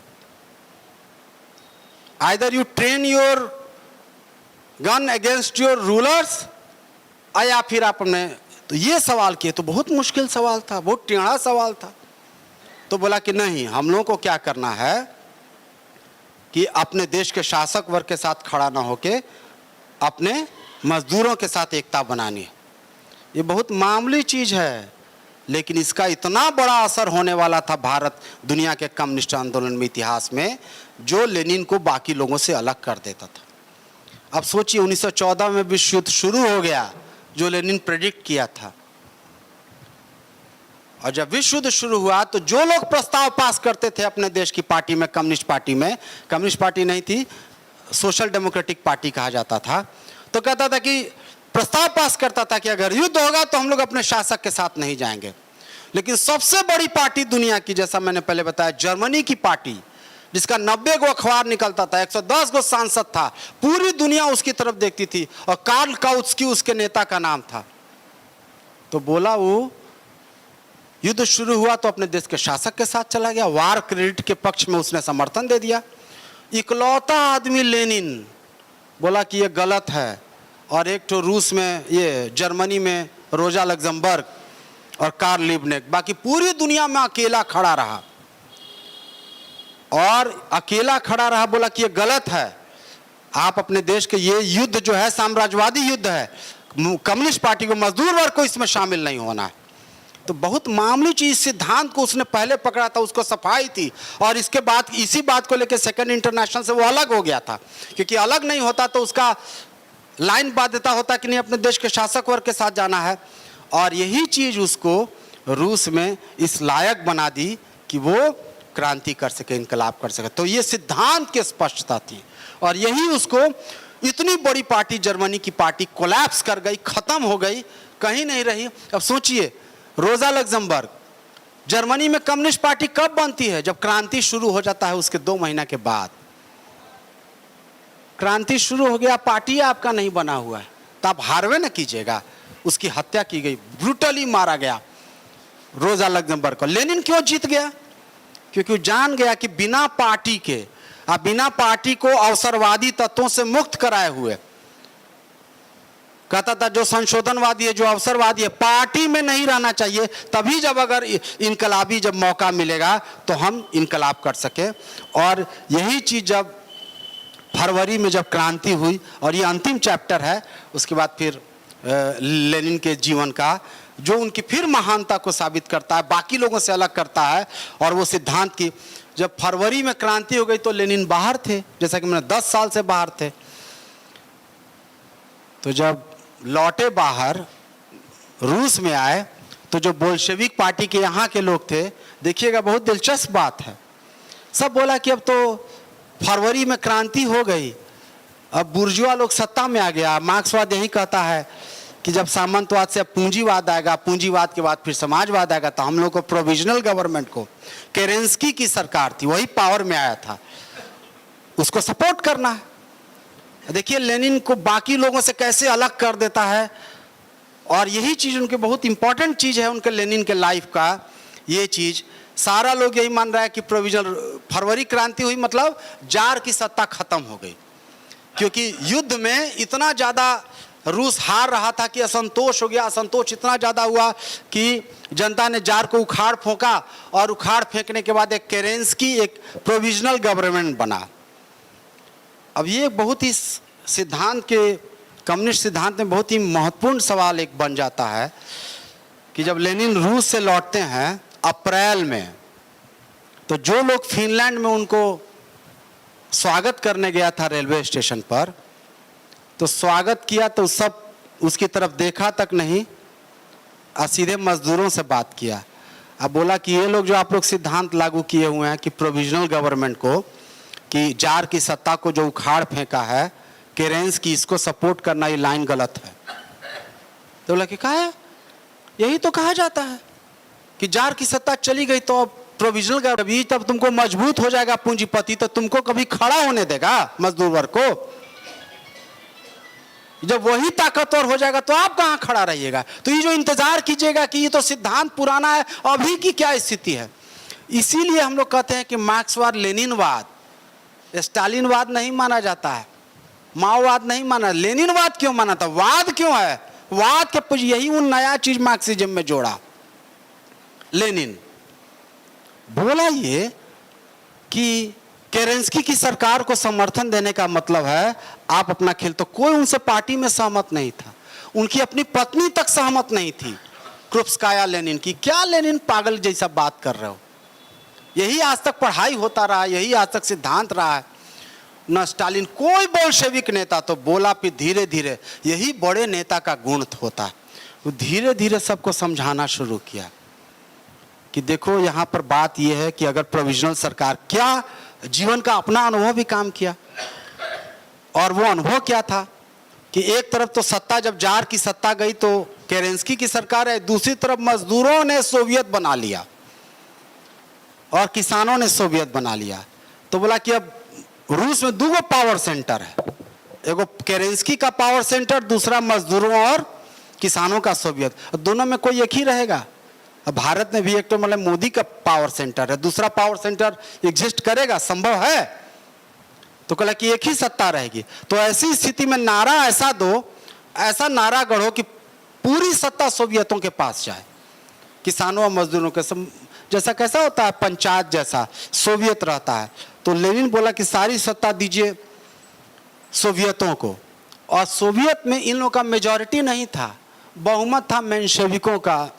Either you train your gun against your rulers, या फिर आप अपने। तो ये सवाल किए तो बहुत मुश्किल सवाल था, बहुत टेढ़ा सवाल था। तो बोला कि नहीं, हम लोगों को क्या करना है कि अपने देश के शासक वर्ग के साथ खड़ा ना होके अपने मजदूरों के साथ एकता बनानी है। ये बहुत मामूली चीज है, लेकिन इसका इतना बड़ा असर होने वाला था भारत दुनिया के कम्युनिस्ट आंदोलन में, इतिहास में, जो लेनिन को बाकी लोगों से अलग कर देता था। अब सोचिए 1914 में विश्व युद्ध शुरू हो गया, जो लेनिन प्रेडिक्ट किया था। और जब विश्व युद्ध शुरू हुआ तो जो लोग प्रस्ताव पास करते थे अपने देश की पार्टी में, कम्युनिस्ट पार्टी में, कम्युनिस्ट पार्टी नहीं थी, सोशल डेमोक्रेटिक पार्टी कहा जाता था, तो कहता था कि प्रस्ताव पास करता था कि अगर युद्ध होगा तो हम लोग अपने शासक के साथ नहीं जाएंगे। लेकिन सबसे बड़ी पार्टी दुनिया की, जैसा मैंने पहले बताया, जर्मनी की पार्टी, जिसका 90 गो अखबार निकलता था, 110 गो सांसद था, पूरी दुनिया उसकी तरफ देखती थी, और कार्ल काउत्स्की उसके नेता का नाम था। तो बोला वो, युद्ध शुरू हुआ तो अपने देश के शासक के साथ चला गया, वार क्रेडिट के पक्ष में उसने समर्थन दे दिया। इकलौता आदमी लेनिन बोला कि ये गलत है, और एक तो रूस में, ये जर्मनी में रोजा लग्जमबर्ग और कार्ल लिबनेक, बाकी पूरी दुनिया में अकेला खड़ा रहा, और अकेला खड़ा रहा, बोला कि ये गलत है, आप अपने देश के ये युद्ध जो है साम्राज्यवादी युद्ध है, कम्युनिस्ट पार्टी को, मजदूर वर्ग को इसमें शामिल नहीं होना है। तो बहुत मामूली चीज, सिद्धांत को उसने पहले पकड़ा था, उसको सफाई थी, और इसके बाद इसी बात को लेकर सेकंड इंटरनेशनल से वो अलग हो गया था, क्योंकि अलग नहीं होता तो उसका लाइन बाध्यता होता कि नहीं अपने देश के शासक वर्ग के साथ जाना है। और यही चीज उसको रूस में इस लायक बना दी कि वो क्रांति कर सके, इनकलाब कर सके। तो ये सिद्धांत की स्पष्टता थी, और यही उसको, इतनी बड़ी पार्टी जर्मनी की पार्टी कोलैप्स कर गई, खत्म हो गई, कहीं नहीं रही। अब सोचिए, रोजा लग्जमबर्ग, जर्मनी में कम्युनिस्ट पार्टी कब बनती है? जब क्रांति शुरू हो जाता है, उसके 2 महीना के बाद। क्रांति शुरू हो गया, पार्टी आपका नहीं बना हुआ है, तो आप हारवे न कीजिएगा। उसकी हत्या की गई, ब्रूटली मारा गया रोजा लग्जमबर्ग को। लेनिन क्यों जीत गया? क्योंकि वो जान गया कि बिना पार्टी के, बिना पार्टी को अवसरवादी तत्वों से मुक्त कराए हुए, कहता था जो संशोधनवादी है, जो अवसरवादी है, पार्टी में नहीं रहना चाहिए, तभी जब अगर इनकलाबी जब मौका मिलेगा तो हम इनकलाब कर सके। और यही चीज जब फरवरी में जब क्रांति हुई, और ये अंतिम चैप्टर है, उसके बाद फिर लेनिन के जीवन का, जो उनकी फिर महानता को साबित करता है, बाकी लोगों से अलग करता है, और वो सिद्धांत की, जब फरवरी में क्रांति हो गई तो लेनिन बाहर थे, जैसा कि मैंने 10 साल से बाहर थे। तो जब लौटे बाहर, रूस में आए, तो जो बोल्शेविक पार्टी के यहाँ के लोग थे, देखिएगा बहुत दिलचस्प बात है, सब बोला कि अब तो फरवरी में क्रांति हो गई, अब बुर्जुआ लोग सत्ता में आ गया। मार्क्सवाद यही कहता है कि जब सामंतवाद से पूंजीवाद आएगा, पूंजीवाद के बाद फिर समाजवाद आएगा, तो हम लोग को प्रोविजनल गवर्नमेंट को, केरेंस्की की सरकार थी, वही पावर में आया था, उसको सपोर्ट करना है। देखिए लेनिन को बाकी लोगों से कैसे अलग कर देता है, और यही चीज उनके बहुत इंपॉर्टेंट चीज है उनके लेनिन के लाइफ का। ये चीज सारा लोग यही मान रहा है कि प्रोविजनल, फरवरी क्रांति हुई मतलब जार की सत्ता खत्म हो गई, क्योंकि युद्ध में इतना ज्यादा रूस हार रहा था कि असंतोष हो गया। असंतोष इतना ज़्यादा हुआ कि जनता ने जार को उखाड़ फेंका, और उखाड़ फेंकने के बाद एक केरेंस्की, एक प्रोविजनल गवर्नमेंट बना। अब ये बहुत ही सिद्धांत के, कम्युनिस्ट सिद्धांत में बहुत ही महत्वपूर्ण सवाल एक बन जाता है कि जब लेनिन रूस से लौटते हैं अप्रैल में, तो जो लोग फिनलैंड में उनको स्वागत करने गया था रेलवे स्टेशन पर, तो स्वागत किया तो सब उसकी तरफ देखा तक नहीं, और सीधे मजदूरों से बात किया। अब बोला कि ये लोग जो आप लोग सिद्धांत लागू किए हुए हैं कि प्रोविजनल गवर्नमेंट को, कि जार की सत्ता को जो उखाड़ फेंका है केरेंस की, इसको सपोर्ट करना, ये लाइन गलत है। तो बोला कि कहा है, यही तो कहा जाता है कि जार की सत्ता चली गई तो अब प्रोविजनल गवर्नमेंट, तब तुमको मजबूत हो जाएगा पूंजीपति, तो तुमको कभी खड़ा होने देगा मजदूर वर्ग को? जब वही ताकतवर हो जाएगा तो आप कहां खड़ा रहिएगा? तो ये जो इंतजार कीजिएगा कि ये तो सिद्धांत पुराना है, अभी की क्या स्थिति है। इसीलिए हम लोग कहते हैं कि मार्क्सवाद, लेनिनवाद, स्टालिनवाद नहीं माना जाता है, माओवाद नहीं माना, लेनिनवाद क्यों माना था? वाद क्यों है? वाद के यही उन नया चीज मार्क्सिज्म में जोड़ा। लेनिन बोला ये कि केरेंस्की की सरकार को समर्थन देने का मतलब है आप अपना खेल, तो कोई उनसे पार्टी में सहमत नहीं था, उनकी अपनी पत्नी तक सहमत नहीं थी क्रुप्स्काया लेनिन की। क्या लेनिन पागल जैसा बात कर रहे हो? यही आज तक पढ़ाई होता रहा, यही आज तक सिद्धांत रहा है। न स्टालिन, कोई बोल्शेविक नेता तो बोला, फिर धीरे धीरे, यही बड़े नेता का गुण होता है, वो धीरे धीरे सबको समझाना शुरू किया कि देखो यहाँ पर बात यह है कि अगर प्रोविजनल सरकार, क्या जीवन का अपना अनुभव भी काम किया, और वो अनुभव क्या था कि एक तरफ तो सत्ता, जब जार की सत्ता गई तो केरेंस्की की सरकार है, दूसरी तरफ मजदूरों ने सोवियत बना लिया और किसानों ने सोवियत बना लिया। तो बोला कि अब रूस में 2 पावर सेंटर है, एगो केरेंस्की का पावर सेंटर, दूसरा मजदूरों और किसानों का सोवियत, दोनों में कोई एक ही रहेगा? अब भारत में भी एक तो मतलब मोदी का पावर सेंटर है, दूसरा पावर सेंटर एग्जिस्ट करेगा, संभव है? तो कहा कि एक ही सत्ता रहेगी। तो ऐसी स्थिति में नारा ऐसा दो, ऐसा नारा गढ़ो कि पूरी सत्ता सोवियतों के पास जाए, किसानों और मजदूरों के जैसा कैसा होता है पंचायत जैसा सोवियत रहता है। तो लेनिन बोला कि सारी सत्ता दीजिए सोवियतों को। और सोवियत में इन लोगों का मेजॉरिटी नहीं था, बहुमत था मेंशेविकों का।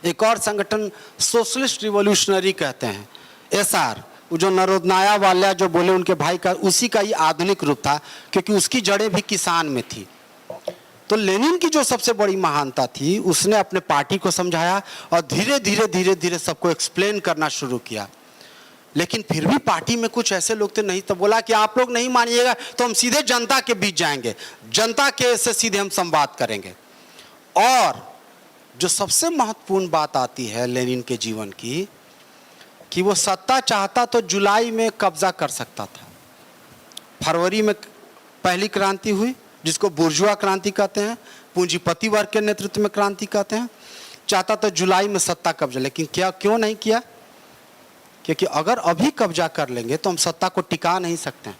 एक और संगठन सोशलिस्ट रिवॉल्यूशनरी कहते हैं, एसआर, जो नरोदनाया वाल्या जो बोले उनके भाई का, उसी का ही आधुनिक रूप था, क्योंकि उसकी जड़ें भी किसान में थी। तो लेनिन की जो सबसे बड़ी महानता थी, उसने अपने पार्टी को समझाया और धीरे धीरे सबको एक्सप्लेन करना शुरू किया। लेकिन फिर भी पार्टी में कुछ ऐसे लोग थे नहीं, तो बोला कि आप लोग नहीं मानिएगा तो हम सीधे जनता के बीच जाएंगे, जनता के से सीधे हम संवाद करेंगे। और जो सबसे महत्वपूर्ण बात आती है लेनिन के जीवन की, कि वो सत्ता चाहता तो जुलाई में कब्जा कर सकता था। फरवरी में पहली क्रांति हुई, जिसको बुर्जुआ क्रांति कहते हैं, पूंजीपति वर्ग के नेतृत्व में क्रांति कहते हैं। चाहता तो जुलाई में सत्ता कब्जा, लेकिन क्यों नहीं किया? क्योंकि अगर अभी कब्जा कर लेंगे तो हम सत्ता को टिका नहीं सकते हैं,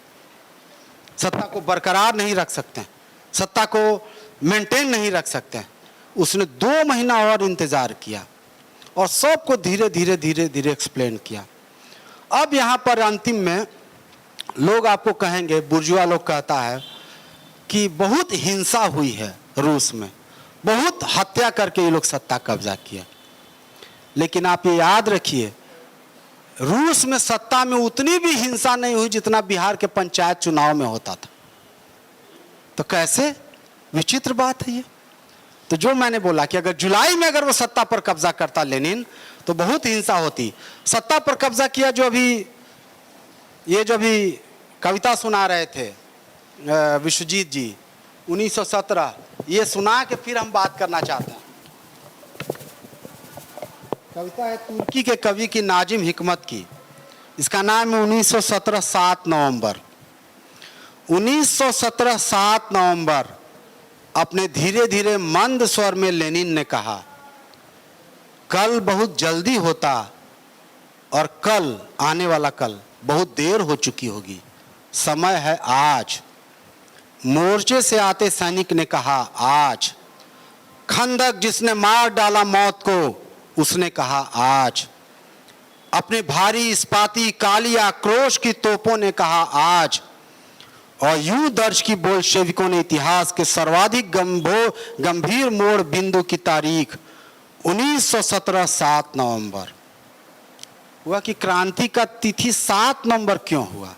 सत्ता को बरकरार नहीं रख सकते हैं, सत्ता को मेंटेन नहीं रख सकते हैं। उसने 2 महीना और इंतजार किया और सबको धीरे धीरे एक्सप्लेन किया। अब यहाँ पर अंतिम में लोग आपको कहेंगे, बुर्जुआ लोग कहता है कि बहुत हिंसा हुई है रूस में, बहुत हत्या करके ये लोग सत्ता कब्जा किया। लेकिन आप ये याद रखिए, रूस में सत्ता में उतनी भी हिंसा नहीं हुई जितना बिहार के पंचायत चुनाव में होता था। तो कैसे विचित्र बात है ये। तो जो मैंने बोला कि अगर जुलाई में अगर वो सत्ता पर कब्जा करता लेनिन, तो बहुत हिंसा होती। सत्ता पर कब्जा किया, जो अभी कविता सुना रहे थे विश्वजीत जी 1917, ये सुना के फिर हम बात करना चाहते हैं। कविता है तुर्की के कवि की नाजिम हिकमत की, इसका नाम है 1917 7 नवंबर। 1917 7 नवंबर अपने धीरे धीरे मंद स्वर में लेनिन ने कहा, कल बहुत जल्दी होता और कल आने वाला कल बहुत देर हो चुकी होगी, समय है आज। मोर्चे से आते सैनिक ने कहा आज, खंदक जिसने मार डाला मौत को उसने कहा आज, अपने भारी इस्पाती काली आक्रोश की तोपों ने कहा आज, और यूं दर्ज की बोल्शेविकों ने इतिहास के सर्वाधिक गंभीर मोड़ बिंदु की तारीख 1917 7 नवंबर। हुआ कि क्रांति का तिथि 7 नवंबर क्यों हुआ,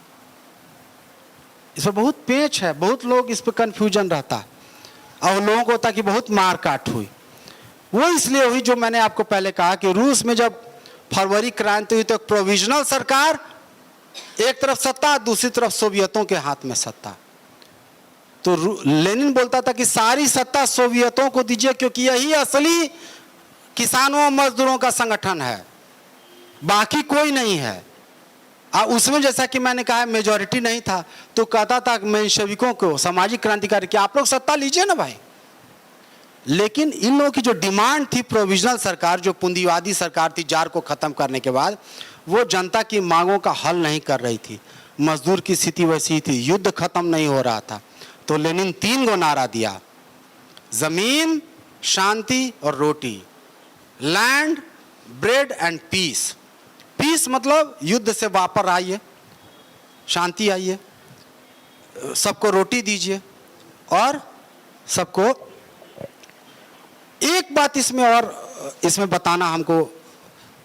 इस पर बहुत पेच है, बहुत लोग इस पर कंफ्यूजन रहता है और लोगों को होता कि बहुत मार काट हुई। वो इसलिए हुई जो मैंने आपको पहले कहा कि रूस में जब फरवरी क्रांति हुई तो प्रोविजनल सरकार, एक तरफ सत्ता, दूसरी तरफ सोवियतों के हाथ में सत्ता। तो लेनिन बोलता था कि सारी सत्ता सोवियतों को दीजिए, क्योंकि यही असली किसानों और मजदूरों का संगठन है, बाकी कोई नहीं है। उसमें जैसा कि मैंने कहा मेजॉरिटी नहीं था, तो कहता था मेंशेविकों को, सामाजिक क्रांतिकारी, कि आप लोग सत्ता लीजिए ना भाई। लेकिन इन लोगों की जो डिमांड थी प्रोविजनल सरकार, जो पूंजीवादी सरकार थी जार को खत्म करने के बाद, वो जनता की मांगों का हल नहीं कर रही थी। मजदूर की स्थिति वैसी ही थी, युद्ध खत्म नहीं हो रहा था। तो लेनिन 3 गो नारा दिया, जमीन, शांति और रोटी, land, bread and peace. Peace मतलब युद्ध से वापस आइए, शांति आइए, सबको रोटी दीजिए, और सबको एक बात इसमें बताना हमको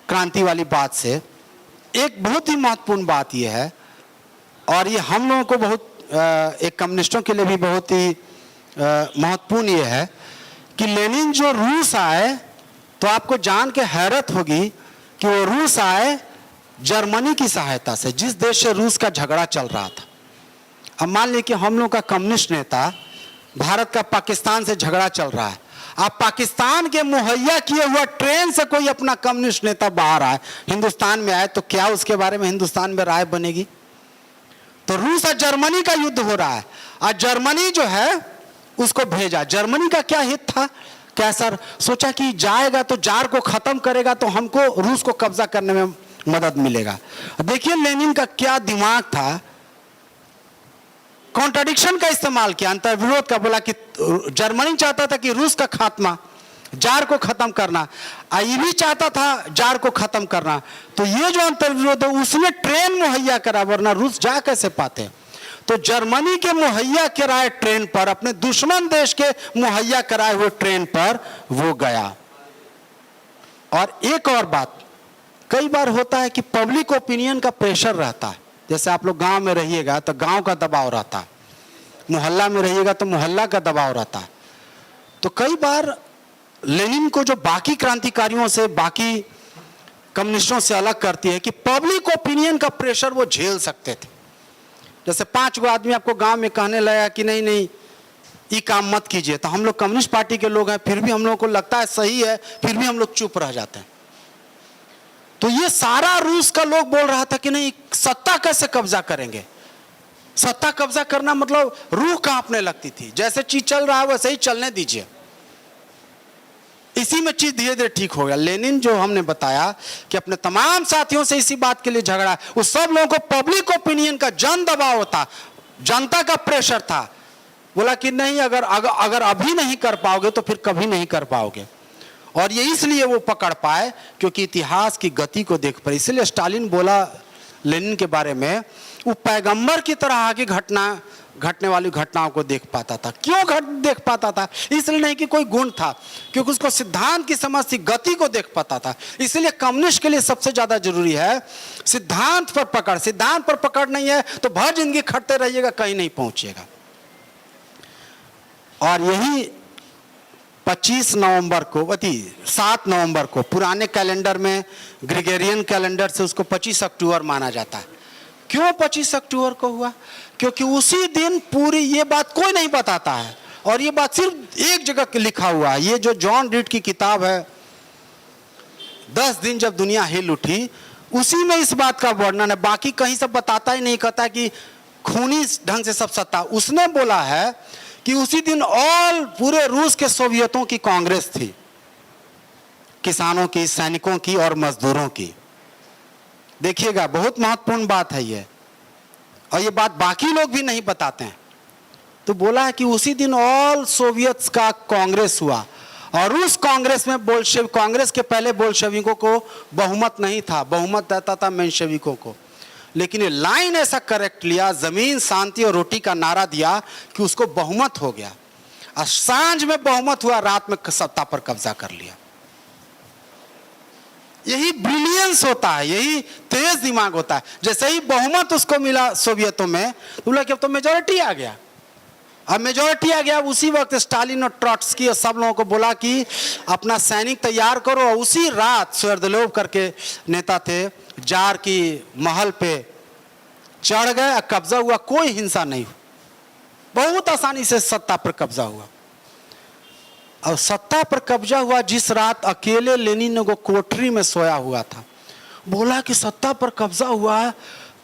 क्रांति वाली बात से, एक बहुत ही महत्वपूर्ण बात यह है, और ये हम लोगों को बहुत एक कम्युनिस्टों के लिए भी बहुत ही महत्वपूर्ण ये है कि लेनिन जो रूस आए, तो आपको जान के हैरत होगी कि वो रूस आए जर्मनी की सहायता से, जिस देश से रूस का झगड़ा चल रहा था। अब मान लीजिए कि हम लोग का कम्युनिस्ट नेता, भारत का पाकिस्तान से झगड़ा चल रहा है, आप पाकिस्तान के मुहैया किए हुआ ट्रेन से कोई अपना कम्युनिस्ट नेता बाहर आए, हिंदुस्तान में आए, तो क्या उसके बारे में हिंदुस्तान में राय बनेगी? तो रूस और जर्मनी का युद्ध हो रहा है, और जर्मनी जो है उसको भेजा। जर्मनी का क्या हित था कैसर सोचा कि जाएगा तो जार को खत्म करेगा तो हमको रूस को कब्जा करने में मदद मिलेगा। देखिए लेनिन का क्या दिमाग था, कॉन्ट्राडिक्शन का इस्तेमाल किया, अंतर्विरोध का। बोला कि जर्मनी चाहता था कि रूस का खात्मा, जार को खत्म करना, ये भी चाहता था जार को खत्म करना। तो ये जो अंतर्विरोध है उसने ट्रेन मुहैया करा, वरना रूस जा कैसे पाते। तो जर्मनी के मुहैया कराए ट्रेन पर, अपने दुश्मन देश के मुहैया कराए हुए ट्रेन पर वो गया। और एक और बात, कई बार होता है कि पब्लिक ओपिनियन का प्रेशर रहता है। जैसे आप लोग गांव में रहिएगा तो गांव का दबाव रहता है, मोहल्ला में रहिएगा तो मोहल्ला का दबाव रहता है। तो कई बार लेनिन को जो बाकी क्रांतिकारियों से, बाकी कम्युनिस्टों से अलग करती है कि पब्लिक ओपिनियन का प्रेशर वो झेल सकते थे। जैसे 5 गो आदमी आपको गांव में कहने लगा कि नहीं नहीं ये काम मत कीजिए, तो हम लोग कम्युनिस्ट पार्टी के लोग हैं, फिर भी हम लोगों को लगता है सही है, फिर भी हम लोग चुप रह जाते हैं। तो ये सारा रूस का लोग बोल रहा था कि नहीं, सत्ता कैसे कब्जा करेंगे, सत्ता कब्जा करना मतलब रूह कांपने लगती थी। जैसे चीज चल रहा है वैसे ही चलने दीजिए। इसी में चीज धीरे धीरे ठीक हो गया। लेनिन जो हमने बताया कि अपने तमाम साथियों से इसी बात के लिए झगड़ा, उस सब लोगों को पब्लिक ओपिनियन का जन दबाव था, जनता का प्रेशर था। बोला कि नहीं, अगर अभी नहीं कर पाओगे तो फिर कभी नहीं कर पाओगे। और ये इसलिए वो पकड़ पाए क्योंकि इतिहास की गति को देख पाए। इसलिए स्टालिन बोला लेनिन के बारे में, वो पैगंबर की तरह आगे घटने वाली घटनाओं को देख पाता था। क्यों देख पाता था? इसलिए नहीं कि कोई गुण था, क्योंकि उसको सिद्धांत की समझ थी, गति को देख पाता था। इसलिए कम्युनिस्ट के लिए सबसे ज्यादा जरूरी है सिद्धांत पर पकड़। सिद्धांत पर पकड़ नहीं है तो भर जिंदगी खटते रहिएगा, कहीं नहीं पहुंचिएगा। और यही 25 नवंबर को, 7 नवंबर को पुराने कैलेंडर में, ग्रेगोरियन कैलेंडर से उसको 25 अक्टूबर माना जाता है। क्यों 25 अक्टूबर को हुआ? क्योंकि उसी दिन पूरी, ये बात कोई नहीं बताता है और ये बात सिर्फ एक जगह लिखा हुआ है। ये जो जॉन रीड की किताब है 10 दिन जब दुनिया हिल उठी, उसी में इस बात का वर्णन है। बाकी कहीं सब बताता ही नहीं, कहता कि खूनी ढंग से सब सत्ता। उसने बोला है कि उसी दिन पूरे रूस के सोवियतों की कांग्रेस थी, किसानों की, सैनिकों की और मजदूरों की। देखिएगा बहुत महत्वपूर्ण बात है ये, और ये बात बाकी लोग भी नहीं बताते हैं। तो बोला है कि उसी दिन ऑल सोवियत्स का कांग्रेस हुआ, और उस कांग्रेस में कांग्रेस के पहले बोल्शेविकों को बहुमत नहीं था, बहुमत रहता था मेंशेविकों को। लेकिन ये लाइन ऐसा करेक्ट लिया, जमीन, शांति और रोटी का नारा दिया कि उसको बहुमत हो गया। और सांझ में बहुमत हुआ, रात में सत्ता पर कब्जा कर लिया। यही ब्रिलियंस होता है, यही तेज दिमाग होता है। जैसे ही बहुमत उसको मिला सोवियतों में, तो बोला कि अब तो मेजोरिटी आ गया। अब मेजोरिटी आ गया, उसी वक्त स्टालिन और ट्रॉट्स्की और सब लोगों को बोला कि अपना सैनिक तैयार करो। और उसी रात स्वर्दलोव करके नेता थे, जार की महल पे चढ़ गए, कब्जा हुआ, कोई हिंसा नहीं हुई, बहुत आसानी से सत्ता पर कब्जा हुआ। और सत्ता पर कब्जा हुआ जिस रात, अकेले लेनिन को कोठरी में सोया हुआ था। बोला कि सत्ता पर कब्जा हुआ है,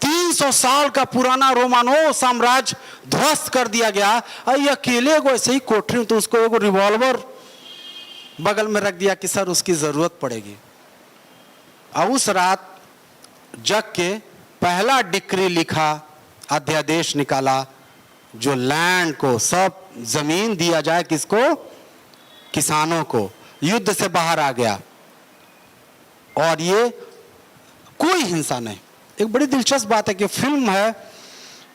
300 साल का पुराना रोमानो साम्राज्य ध्वस्त कर दिया गया, और ये अकेले को ऐसे ही कोठरी में, तो उसको एगो रिवॉल्वर बगल में रख दिया कि सर उसकी जरूरत पड़ेगी। और उस रात जग के पहला डिक्री लिखा, अध्यादेश निकाला, जो लैंड को, सब जमीन दिया जाए, किसको? किसानों को। युद्ध से बाहर आ गया, और ये कोई हिंसा नहीं। एक बड़ी दिलचस्प बात है कि फिल्म है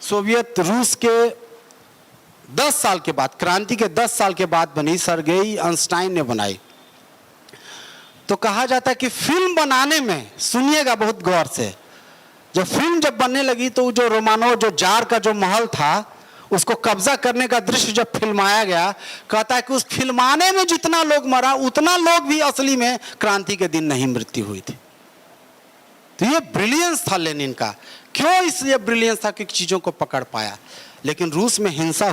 सोवियत रूस के 10 साल के बाद, क्रांति के 10 साल के बाद बनी, सर्गेई आइंस्टाइन ने बनाई। तो कहा जाता है कि फिल्म बनाने में, सुनिएगा बहुत गौर से, जब फिल्म बनने लगी तो जो रोमानोव, जो जार का जो महल था, उसको कब्जा करने का दृश्य जब फिल्माया गया, कहता है कि उस फिल्माने में जितना लोग मरा, उतना लोग भी असली में क्रांति के दिन नहीं मृत्यु हुई थी। तो ये ब्रिलियंस था लेनिन का। क्यों इसलिए ब्रिलियंस था? कि चीजों को पकड़ पाया। लेकिन रूस में हिंसा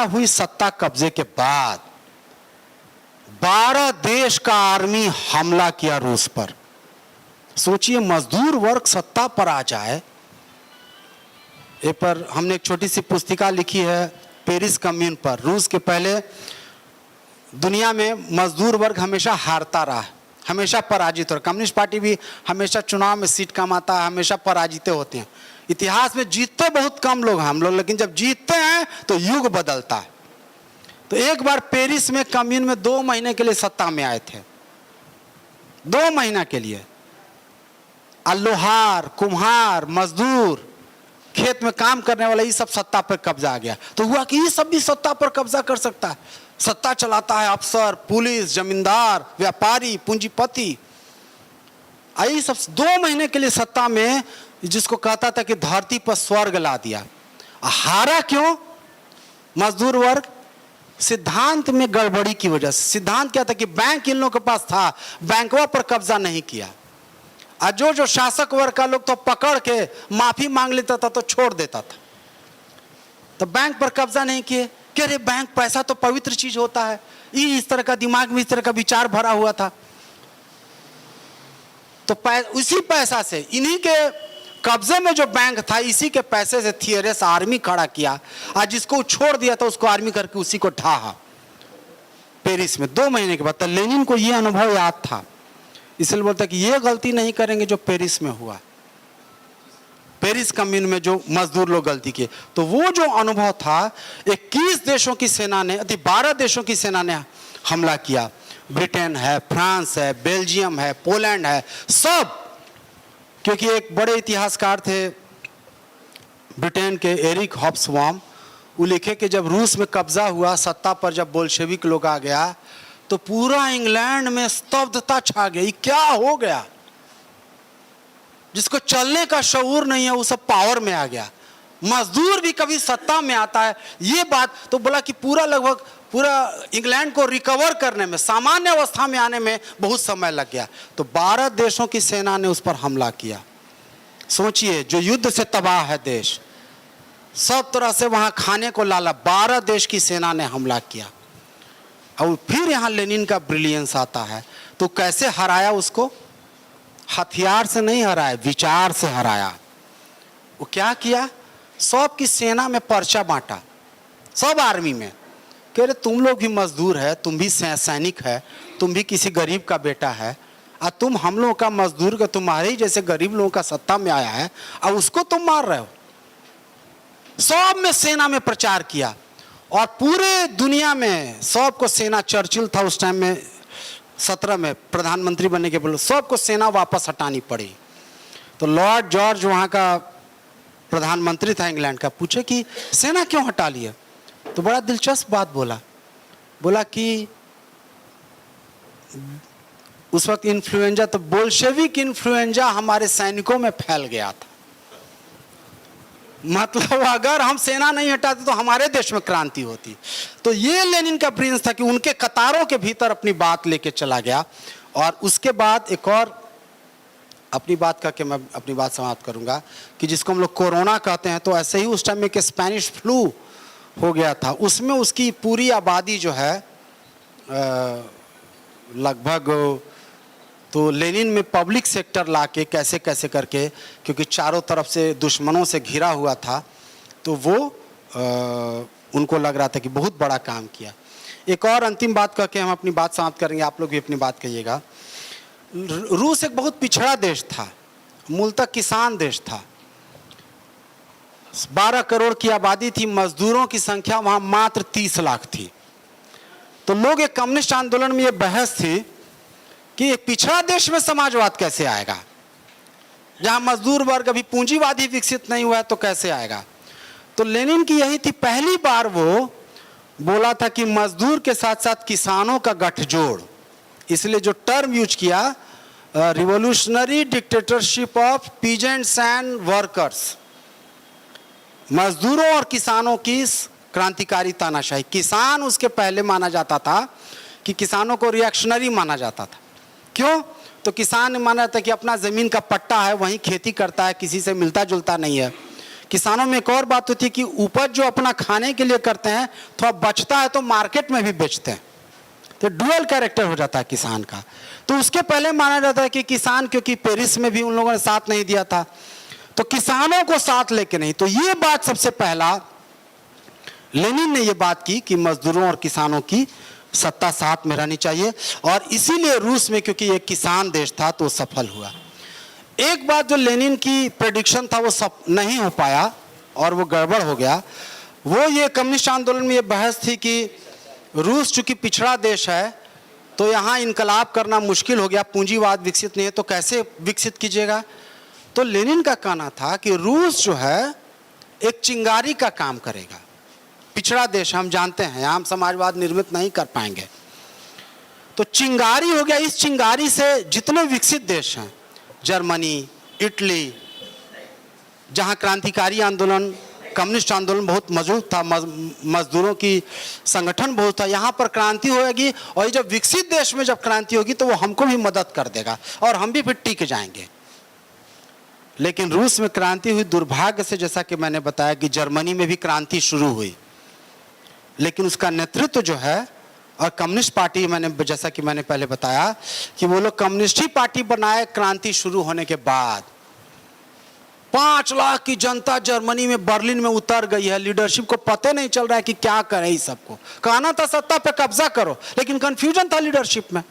हुई सत्ता कब्जे के बाद। 12 देश का आर्मी हमला किया रूस पर। सोचिए, मजदूर वर्ग सत्ता पर आ जाए। ये पर हमने एक छोटी सी पुस्तिका लिखी है पेरिस कम्यून पर। रूस के पहले दुनिया में मजदूर वर्ग हमेशा हारता रहा है, हमेशा पराजित हो। कम्युनिस्ट पार्टी भी हमेशा चुनाव में सीट कमाता है, हमेशा पराजित होते हैं। इतिहास में जीतते बहुत कम लोग हैं हम लोग, लेकिन जब जीतते हैं तो युग बदलता है। तो एक बार पेरिस में कम्यून में 2 महीने के लिए सत्ता में आए थे, 2 महीना के लिए। लोहार, कुम्हार, मजदूर, खेत में काम करने वाला, ये सब सत्ता पर कब्जा आ गया। तो हुआ कि ये सब भी सत्ता पर कब्जा कर सकता है। सत्ता चलाता है अफसर, पुलिस, जमींदार, व्यापारी, पूंजीपति। आई सब 2 महीने के लिए सत्ता में, जिसको कहता था कि धरती पर स्वर्ग ला दिया। हारा क्यों मजदूर वर्ग? सिद्धांत में गड़बड़ी की वजह से। सिद्धांत क्या था कि बैंक इन लोगों के पास था, बैंकों पर कब्जा नहीं किया। और जो शासक वर्ग का लोग तो पकड़ के माफी मांग लेता था तो छोड़ देता था। तो बैंक पर कब्जा नहीं किए। कह रहे बैंक, पैसा तो पवित्र चीज होता है। इस तरह का दिमाग में इस तरह का विचार भरा हुआ था। तो उसी पैसा से, इन्हीं के कब्जे में जो बैंक था, इसी के पैसे से थियरस आर्मी खड़ा किया। आज जिसको छोड़ दिया था उसको आर्मी करके उसी को ढाहा पेरिस में 2 महीने के बाद। तो लेनिन को यह अनुभव याद था, इसलिए बोलता कि ये गलती नहीं करेंगे जो पेरिस में हुआ, पेरिस कम्यून में जो मजदूर लोग गलती किए। तो वो जो अनुभव था, 21 देशों की सेना ने, 12 देशों की सेना ने हमला किया। ब्रिटेन है, फ्रांस है, बेल्जियम है, पोलैंड है, सब। क्योंकि एक बड़े इतिहासकार थे ब्रिटेन के, एरिक हॉब्सबॉम, वो लिखे कि जब रूस में कब्जा हुआ, सत्ता पर जब बोल्शेविक लोग आ गया, तो पूरा इंग्लैंड में स्तब्धता छा गई। क्या हो गया? जिसको चलने का शऊर नहीं है वो सब पावर में आ गया। मजदूर भी कभी सत्ता में आता है, ये बात। तो बोला कि लगभग पूरा इंग्लैंड को रिकवर करने में, सामान्य अवस्था में आने में बहुत समय लग गया। तो 12 देशों की सेना ने उस पर हमला किया। सोचिए, जो युद्ध से तबाह है देश, सब तरह से वहां खाने को लाला, 12 देश की सेना ने हमला किया। और फिर यहाँ लेनिन का ब्रिलियंस आता है। तो कैसे हराया उसको? हथियार से नहीं हराया, विचार से हराया। वो क्या किया? सब की सेना में पर्चा बांटा, सब आर्मी में। कह रहे तुम लोग भी मजदूर है, तुम भी सैनिक है, तुम भी किसी गरीब का बेटा है, और तुम हम लोगों का मजदूर का, तुम्हारे ही जैसे गरीब लोगों का सत्ता में आया है और उसको तुम मार रहे हो। सब में सेना में प्रचार किया और पूरे दुनिया में सबको सेना, चर्चिल था उस टाइम में 17 में प्रधानमंत्री बनने के बाद, सबको सेना वापस हटानी पड़ी। तो लॉर्ड जॉर्ज वहाँ का प्रधानमंत्री था इंग्लैंड का, पूछे कि सेना क्यों हटा लिया? तो बड़ा दिलचस्प बात बोला कि उस वक्त इन्फ्लुएंजा, तो बोल्शेविक इन्फ्लुएंजा हमारे सैनिकों में फैल गया था। मतलब अगर हम सेना नहीं हटाते तो हमारे देश में क्रांति होती। तो ये लेनिन का प्रिंस था कि उनके कतारों के भीतर अपनी बात लेके चला गया। और उसके बाद एक और अपनी बात करके मैं अपनी बात समाप्त करूंगा कि जिसको हम लोग कोरोना कहते हैं, तो ऐसे ही उस टाइम में कि स्पेनिश फ्लू हो गया था। उसमें उसकी पूरी आबादी जो है लगभग, तो लेनिन में पब्लिक सेक्टर लाके कैसे कैसे करके, क्योंकि चारों तरफ से दुश्मनों से घिरा हुआ था, तो वो उनको लग रहा था कि बहुत बड़ा काम किया। एक और अंतिम बात कह के हम अपनी बात समाप्त करेंगे, आप लोग भी अपनी बात कहिएगा। रूस एक बहुत पिछड़ा देश था, मूलतः किसान देश था। 12 करोड़ की आबादी थी, मजदूरों की संख्या वहाँ मात्र 30 लाख थी। तो लोग एक कम्युनिस्ट आंदोलन में ये बहस थी कि एक पिछड़ा देश में समाजवाद कैसे आएगा, जहां मजदूर वर्ग अभी पूंजीवादी विकसित नहीं हुआ है तो कैसे आएगा। तो लेनिन की यही थी, पहली बार वो बोला था कि मजदूर के साथ साथ किसानों का गठजोड़, इसलिए जो टर्म यूज किया, revolutionary dictatorship of peasants and workers, मजदूरों और किसानों की क्रांतिकारी तानाशाही। किसान उसके पहले माना जाता था कि किसानों को रिएक्शनरी माना जाता था। क्यों? तो किसान माना जाता है कि अपना ज़मीन का पट्टा है, वहीं खेती करता है, किसी से मिलता जुलता नहीं है। किसानों में एक और बात होती है कि उपज जो अपना खाने के लिए करते हैं, थोड़ा बचता है तो मार्केट में भी बेचते हैं, तो डुअल कैरेक्टर हो जाता है किसान का। तो उसके पहले माना जाता है कि किसान, क्योंकि पेरिस में भी उन लोगों ने साथ नहीं दिया था, तो किसानों को साथ लेके नहीं। तो ये बात सबसे पहला लेनिन ने ये बात की कि मजदूरों और किसानों की सत्ता साथ में रहनी चाहिए। और इसीलिए रूस में, क्योंकि एक किसान देश था, तो सफल हुआ। एक बात जो लेनिन की प्रेडिक्शन था वो सब नहीं हो पाया और वो गड़बड़ हो गया। वो ये कम्युनिस्ट आंदोलन में ये बहस थी कि रूस चूंकि पिछड़ा देश है तो यहाँ इनकलाब करना मुश्किल हो गया, पूंजीवाद विकसित नहीं है तो कैसे विकसित कीजिएगा। तो लेनिन का कहना था कि रूस जो है एक चिंगारी का काम करेगा। पिछड़ा देश हम जानते हैं, हम समाजवाद निर्मित नहीं कर पाएंगे, तो चिंगारी हो गया। इस चिंगारी से जितने विकसित देश हैं, जर्मनी, इटली, जहाँ क्रांतिकारी आंदोलन, कम्युनिस्ट आंदोलन बहुत मजबूत था, मजदूरों की संगठन बहुत था, यहाँ पर क्रांति होगी। और ये जब विकसित देश में जब क्रांति होगी तो वो हमको भी मदद कर देगा और हम भी फिर टिक जाएंगे। लेकिन रूस में क्रांति हुई, दुर्भाग्य से जैसा कि मैंने बताया कि जर्मनी में भी क्रांति शुरू हुई, लेकिन उसका नेतृत्व जो है, और कम्युनिस्ट पार्टी, मैंने जैसा कि मैंने पहले बताया कि वो लोग कम्युनिस्ट ही पार्टी बनाए क्रांति शुरू होने के बाद। 5 लाख की जनता जर्मनी में, बर्लिन में उतर गई है। लीडरशिप को पता नहीं चल रहा है कि क्या करें। इस सबको कहना था सत्ता पे कब्जा करो, लेकिन कंफ्यूजन था लीडरशिप में,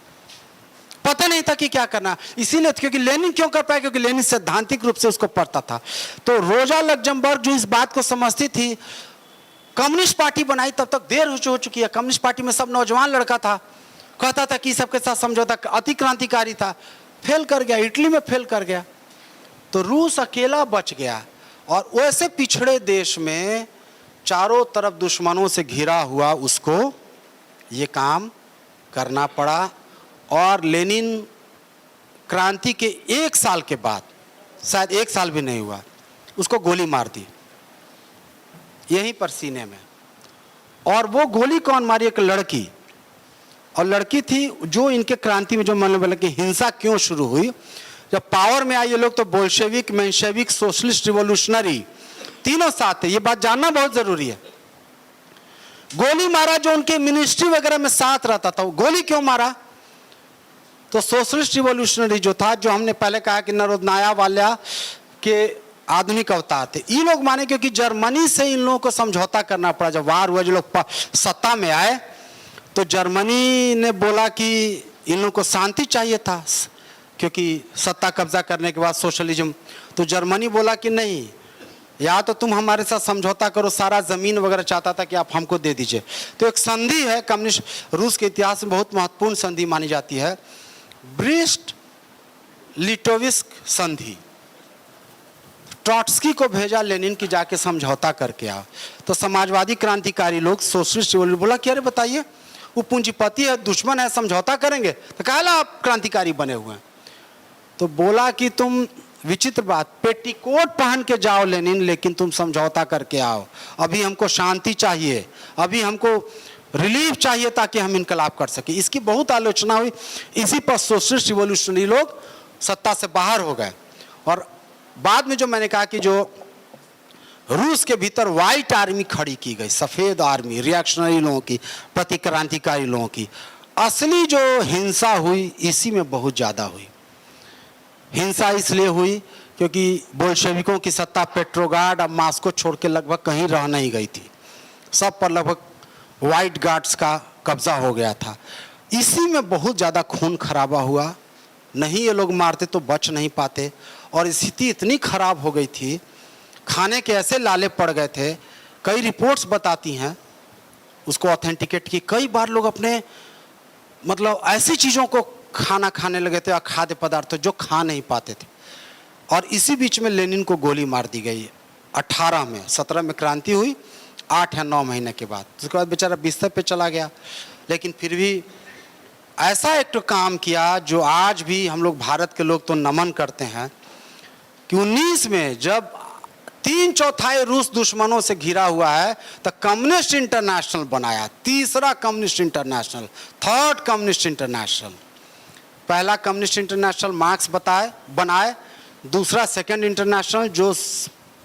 पता नहीं था कि क्या करना। इसीलिए, क्योंकि लेनिन क्यों कर पाया, क्योंकि लेनिन सैद्धांतिक रूप से उसको पढ़ता था। तो रोजा लग्जमबर्ग जो इस बात को समझती थी, कम्युनिस्ट पार्टी बनाई, तब तक देर हो चुकी है। कम्युनिस्ट पार्टी में सब नौजवान लड़का था, कहता था कि सबके साथ समझौता, अति क्रांतिकारी था, फेल कर गया, इटली में फेल कर गया। तो रूस अकेला बच गया। और वैसे पिछड़े देश में चारों तरफ दुश्मनों से घिरा हुआ उसको ये काम करना पड़ा। और लेनिन क्रांति के 1 साल के बाद, शायद 1 साल भी नहीं हुआ, उसको गोली मार दी यहीं पर सीने में। और वो गोली कौन मारी? एक लड़की, और लड़की थी जो इनके क्रांति में, जो मैंने बोला कि हिंसा क्यों शुरू हुई। जब पावर में आए ये लोग तो बोल्शेविक, मेंशेविक, सोशलिस्ट, रिवोल्यूशनरी तीनों साथ थे, ये बात जानना बहुत जरूरी है। गोली मारा जो उनके मिनिस्ट्री वगैरह में साथ रहता था। वो गोली क्यों मारा? तो सोशलिस्ट रिवोल्यूशनरी जो था, जो हमने पहले कहा कि नरोदनाया वाल्या के आधुनिक अवतार थे, ये लोग माने क्योंकि जर्मनी से इन लोगों को समझौता करना पड़ा। जब वार हुआ, जो लोग सत्ता में आए, तो जर्मनी ने बोला कि इन लोगों को शांति चाहिए था, क्योंकि सत्ता कब्जा करने के बाद सोशलिज्म। तो जर्मनी बोला कि नहीं, या तो तुम हमारे साथ समझौता करो, सारा जमीन वगैरह चाहता था कि आप हमको दे दीजिए। तो एक संधि है, कम्युनिस्ट रूस के इतिहास में बहुत महत्वपूर्ण संधि मानी जाती है, ब्रेस्ट लिटोविस्क संधि। ट्रॉट्स्की को भेजा लेनिन की जाके समझौता करके आओ। तो समाजवादी क्रांतिकारी लोग, सोशलिस्ट बोला कि अरे बताइए, वो पूंजीपति है, दुश्मन है, समझौता करेंगे तो काला आप क्रांतिकारी बने हुए हैं। तो बोला कि तुम, विचित्र बात, पेटीकोट पहन के जाओ लेनिन, लेकिन तुम समझौता करके आओ। अभी हमको शांति चाहिए, अभी हमको रिलीफ चाहिए ताकि हम इनकलाब कर सके। इसकी बहुत आलोचना हुई। इसी पर सोशलिस्ट रिवोल्यूशनरी लोग सत्ता से बाहर हो गए। और बाद में जो मैंने कहा कि जो रूस के भीतर व्हाइट आर्मी खड़ी की गई, सफ़ेद आर्मी, रिएक्शनरी लोगों की, प्रतिक्रांतिकारी लोगों की, असली जो हिंसा हुई इसी में बहुत ज़्यादा हुई। हिंसा इसलिए हुई क्योंकि बोल्शेविकों की सत्ता पेट्रोग्राड और मॉस्को छोड़ के लगभग कहीं रह नहीं गई थी। सब पर लगभग व्हाइट गार्ड्स का कब्जा हो गया था। इसी में बहुत ज़्यादा खून खराबा हुआ। नहीं ये लोग मारते तो बच नहीं पाते। और स्थिति इतनी खराब हो गई थी, खाने के ऐसे लाले पड़ गए थे। कई रिपोर्ट्स बताती हैं, उसको ऑथेंटिकेट की, कई बार लोग अपने मतलब ऐसी चीज़ों को खाना खाने लगे थे, खाद्य पदार्थ जो खा नहीं पाते थे। और इसी बीच में लेनिन को गोली मार दी गई 18 में। 17 में क्रांति हुई, 8 या 9 महीने के बाद। उसके बाद बेचारा बिस्तर पे चला गया। लेकिन फिर भी ऐसा एक तो काम किया जो आज भी हम लोग भारत के लोग तो नमन करते हैं कि 19 में जब 3/4 रूस दुश्मनों से घिरा हुआ है तो कम्युनिस्ट इंटरनेशनल बनाया, तीसरा communist international, third communist international. पहला कम्युनिस्ट इंटरनेशनल मार्क्स बनाए, दूसरा सेकंड इंटरनेशनल जो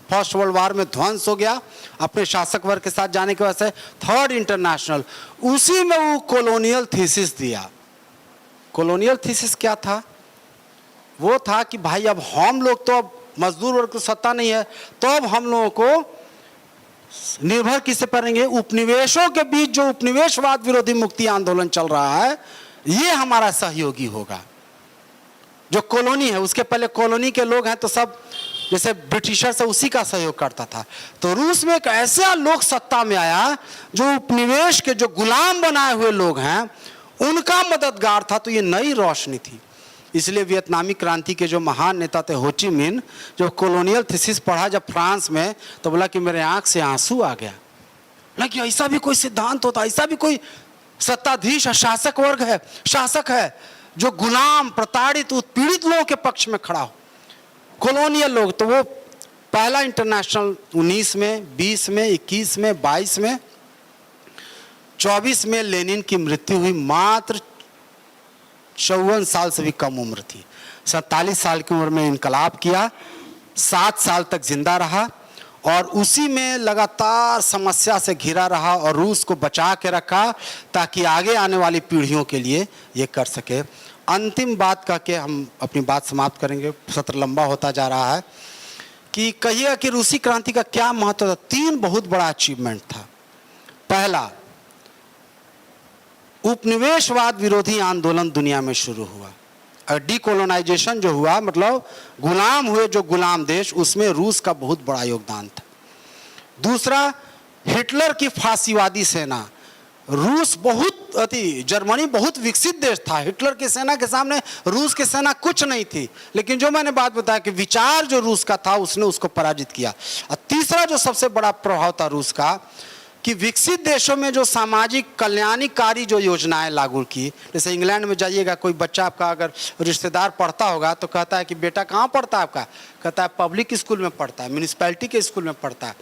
फर्स्ट वर्ल्ड वार में ध्वंस हो गया अपने शासक वर्ग के साथ जाने की वजह से, थर्ड इंटरनेशनल। उसी में वो कॉलोनियल थीसिस दिया। कॉलोनियल थीसिस क्या था? वो था कि भाई अब हम लोग तो, अब मजदूर वर्ग को सत्ता नहीं है, तो अब हम लोगों को निर्भर किससे करेंगे? उपनिवेशों के बीच जो उपनिवेशवाद विरोधी मुक्ति आंदोलन चल रहा है, ये हमारा सहयोगी होगा। जो कॉलोनी है, उसके पहले कॉलोनी के लोग हैं तो सब जैसे ब्रिटिशर से उसी का सहयोग करता था। तो रूस में एक ऐसा लोग सत्ता में आया जो उपनिवेश के जो गुलाम बनाए हुए लोग हैं उनका मददगार था। तो ये नई रोशनी थी। इसलिए वियतनामी क्रांति के जो महान नेता थे हो ची मिन, जो कॉलोनियल थीसिस पढ़ा जब फ्रांस में, तो बोला कि मेरे आंख से आंसू आ गया। बोला कि ऐसा भी कोई सिद्धांत होता, ऐसा भी कोई सत्ताधीश है, शासक वर्ग है, शासक है जो गुलाम, प्रताड़ित, उत्पीड़ित लोगों के पक्ष में खड़ा हो, कॉलोनियल लोग। तो वो पहला इंटरनेशनल 19 में, 20 में, 21 में, 22 में, 24 में लेनिन की मृत्यु हुई। मात्र 54 साल से भी कम उम्र थी। 47 साल की उम्र में इनकलाब किया, 7 साल तक जिंदा रहा और उसी में लगातार समस्या से घिरा रहा और रूस को बचा के रखा ताकि आगे आने वाली पीढ़ियों के लिए ये कर सके। अंतिम बात कह के हम अपनी बात समाप्त करेंगे, सत्र लंबा होता जा रहा है। कि कहिएगा कि रूसी क्रांति का क्या महत्व था? 3 बहुत बड़ा अचीवमेंट था। पहला, उपनिवेशवाद विरोधी आंदोलन दुनिया में शुरू हुआ और डीकोलोनाइजेशन जो हुआ, मतलब गुलाम हुए जो गुलाम देश, उसमें रूस का बहुत बड़ा योगदान था। दूसरा, हिटलर की फांसीवादी सेना। रूस जर्मनी बहुत विकसित देश था, हिटलर की सेना के सामने रूस की सेना कुछ नहीं थी, लेकिन जो मैंने बात बताया कि विचार जो रूस का था उसने उसको पराजित किया। और तीसरा जो सबसे बड़ा प्रभाव था रूस का, कि विकसित देशों में जो सामाजिक कल्याणकारी जो योजनाएं लागू की, जैसे इंग्लैंड में जाइएगा, कोई बच्चा आपका अगर रिश्तेदार पढ़ता होगा तो कहता है कि बेटा कहाँ पढ़ता है आपका? कहता है पब्लिक स्कूल में पढ़ता है, म्यूनिसिपैलिटी के स्कूल में पढ़ता है।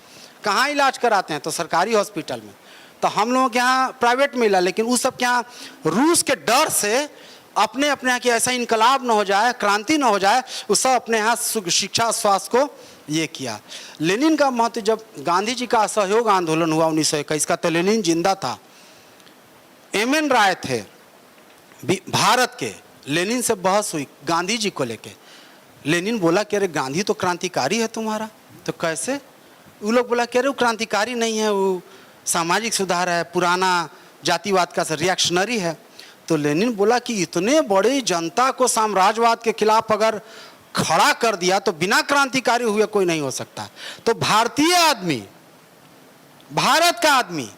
कहाँ इलाज कराते हैं? तो सरकारी हॉस्पिटल में। तो हम लोगों के यहाँ प्राइवेट में इलाज, लेकिन उस सब के यहाँ रूस के डर से अपने यहाँ कि ऐसा इनकलाब न हो जाए, क्रांति न हो जाए, उस सब अपने यहाँ शिक्षा स्वास्थ्य को ये किया। लेनिन का महत्व, जब गांधी जी का असहयोग आंदोलन हुआ 1921 का, तो लेनिन जिंदा था। एम.एन. राय थे भारत के, लेनिन से बहस हुई गांधी जी को लेके। लेनिन बोला कि अरे गांधी तो क्रांतिकारी है तुम्हारा, तो कैसे? वो लोग बोला कि अरे वो क्रांतिकारी नहीं है, वो सामाजिक सुधार है, पुराना जातिवाद का रिएक्शनरी है। तो लेनिन बोला कि इतने बड़ी जनता को साम्राज्यवाद के खिलाफ अगर खड़ा कर दिया तो बिना क्रांतिकारी हुए कोई नहीं हो सकता। तो भारतीय आदमी, भारत का आदमी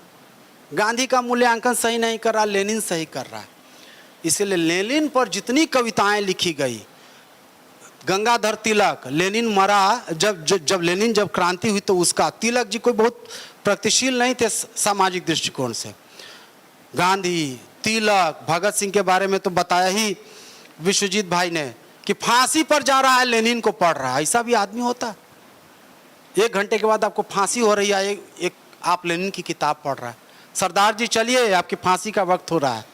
गांधी का मूल्यांकन सही नहीं कर रहा, लेनिन सही कर रहा है। इसलिए लेनिन पर जितनी कविताएं लिखी गई, गंगाधर तिलक, लेनिन मरा जब लेनिन जब क्रांति हुई तो उसका, तिलक जी कोई बहुत प्रगतिशील नहीं थे सामाजिक दृष्टिकोण से। गांधी, तिलक, भगत सिंह के बारे में तो बताया ही विश्वजीत भाई ने कि फांसी पर जा रहा है, लेनिन को पढ़ रहा है। ऐसा भी आदमी होता है? 1 घंटे के बाद आपको फांसी हो रही है, एक आप लेनिन की किताब पढ़ रहा है। सरदार जी चलिए आपकी फांसी का वक्त हो रहा है,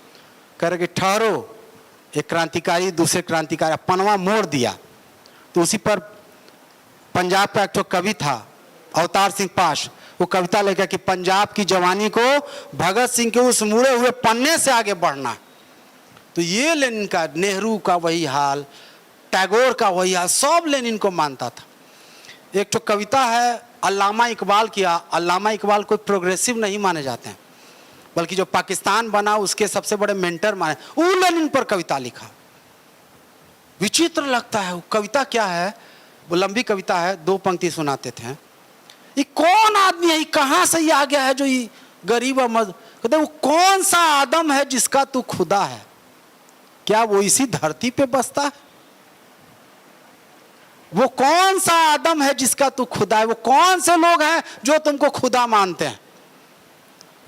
कह रहे कि ठहरो, एक क्रांतिकारी दूसरे क्रांतिकारी, पनवा मोड़ दिया। तो उसी पर पंजाब का एक तो कवि था अवतार सिंह पाश, वो कविता लेकर कि पंजाब की जवानी को भगत सिंह के उस मुड़े हुए पन्ने से आगे बढ़ना। तो ये लेनिन का, नेहरू का वही हाल, टैगोर का वही हाल, सब लेनिन को मानता था। एक तो कविता है अल्लामा इकबाल की। अल्लामा इकबाल कोई प्रोग्रेसिव नहीं माने जाते हैं, बल्कि जो पाकिस्तान बना उसके सबसे बड़े मेंटर माने, वो लेनिन पर कविता लिखा। विचित्र लगता है वो कविता क्या है, वो लंबी कविता है, 2 पंक्ति सुनाते थे। ये कौन आदमी है, कहाँ से ये आ गया है जो ये गरीब और कहते वो कौन सा आदम है जिसका तू खुदा है? क्या वो इसी धरती पे बसता है? वो कौन सा आदम है जिसका तू खुदा है? वो कौन से लोग हैं जो तुमको खुदा मानते हैं?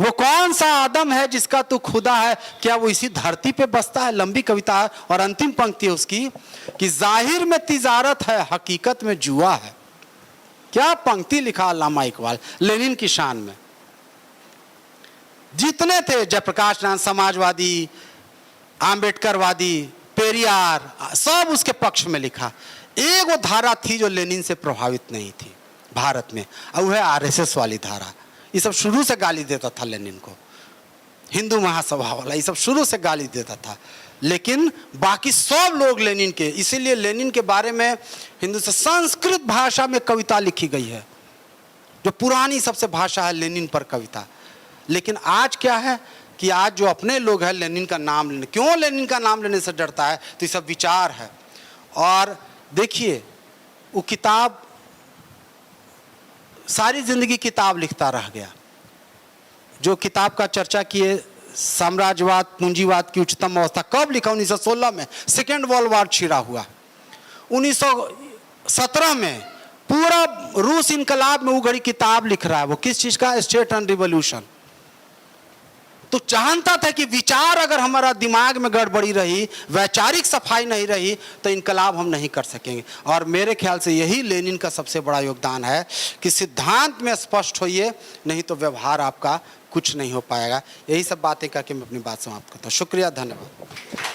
वो कौन सा आदम है जिसका तू खुदा है? क्या वो इसी धरती पे बसता है? लंबी कविता है और अंतिम पंक्ति है उसकी कि जाहिर में तिजारत है, हकीकत में जुआ है। क्या पंक्ति लिखा अल्लामा इकबाल लेनिन की शान में। जितने थे जयप्रकाश नारायण, समाजवादी, आम्बेडकरवादी, पेरियार, सब उसके पक्ष में लिखा। एक वो धारा थी जो लेनिन से प्रभावित नहीं थी भारत में, और वह है आरएसएस वाली धारा। ये सब शुरू से गाली देता था लेनिन को, हिंदू महासभा वाला, ये सब शुरू से गाली देता था। लेकिन बाकी सब लोग लेनिन के, इसीलिए लेनिन के बारे में हिंदू से संस्कृत भाषा में कविता लिखी गई है। जो पुरानी सबसे भाषा है लेनिन पर कविता। लेकिन आज क्या है कि आज जो अपने लोग हैं लेनिन का नाम लेने, क्यों लेनिन का नाम लेने से डरता है, तो ये सब विचार है। और देखिए वो किताब सारी जिंदगी किताब लिखता रह गया। जो किताब का चर्चा किए, साम्राज्यवाद पूंजीवाद की उच्चतम अवस्था, कब लिखा? 1916 में सेकेंड वर्ल्ड वॉर छिड़ा हुआ। 1917 में पूरा रूस इनकलाब में वो घड़ी किताब लिख रहा है। वो किस चीज का? State and revolution. तो जानता था कि विचार अगर हमारा दिमाग में गड़बड़ी रही, वैचारिक सफाई नहीं रही, तो इनकलाब हम नहीं कर सकेंगे। और मेरे ख्याल से यही लेनिन का सबसे बड़ा योगदान है कि सिद्धांत में स्पष्ट होइए, नहीं तो व्यवहार आपका कुछ नहीं हो पाएगा। यही सब बातें करके मैं अपनी बात समाप्त करता हूँ। शुक्रिया, धन्यवाद।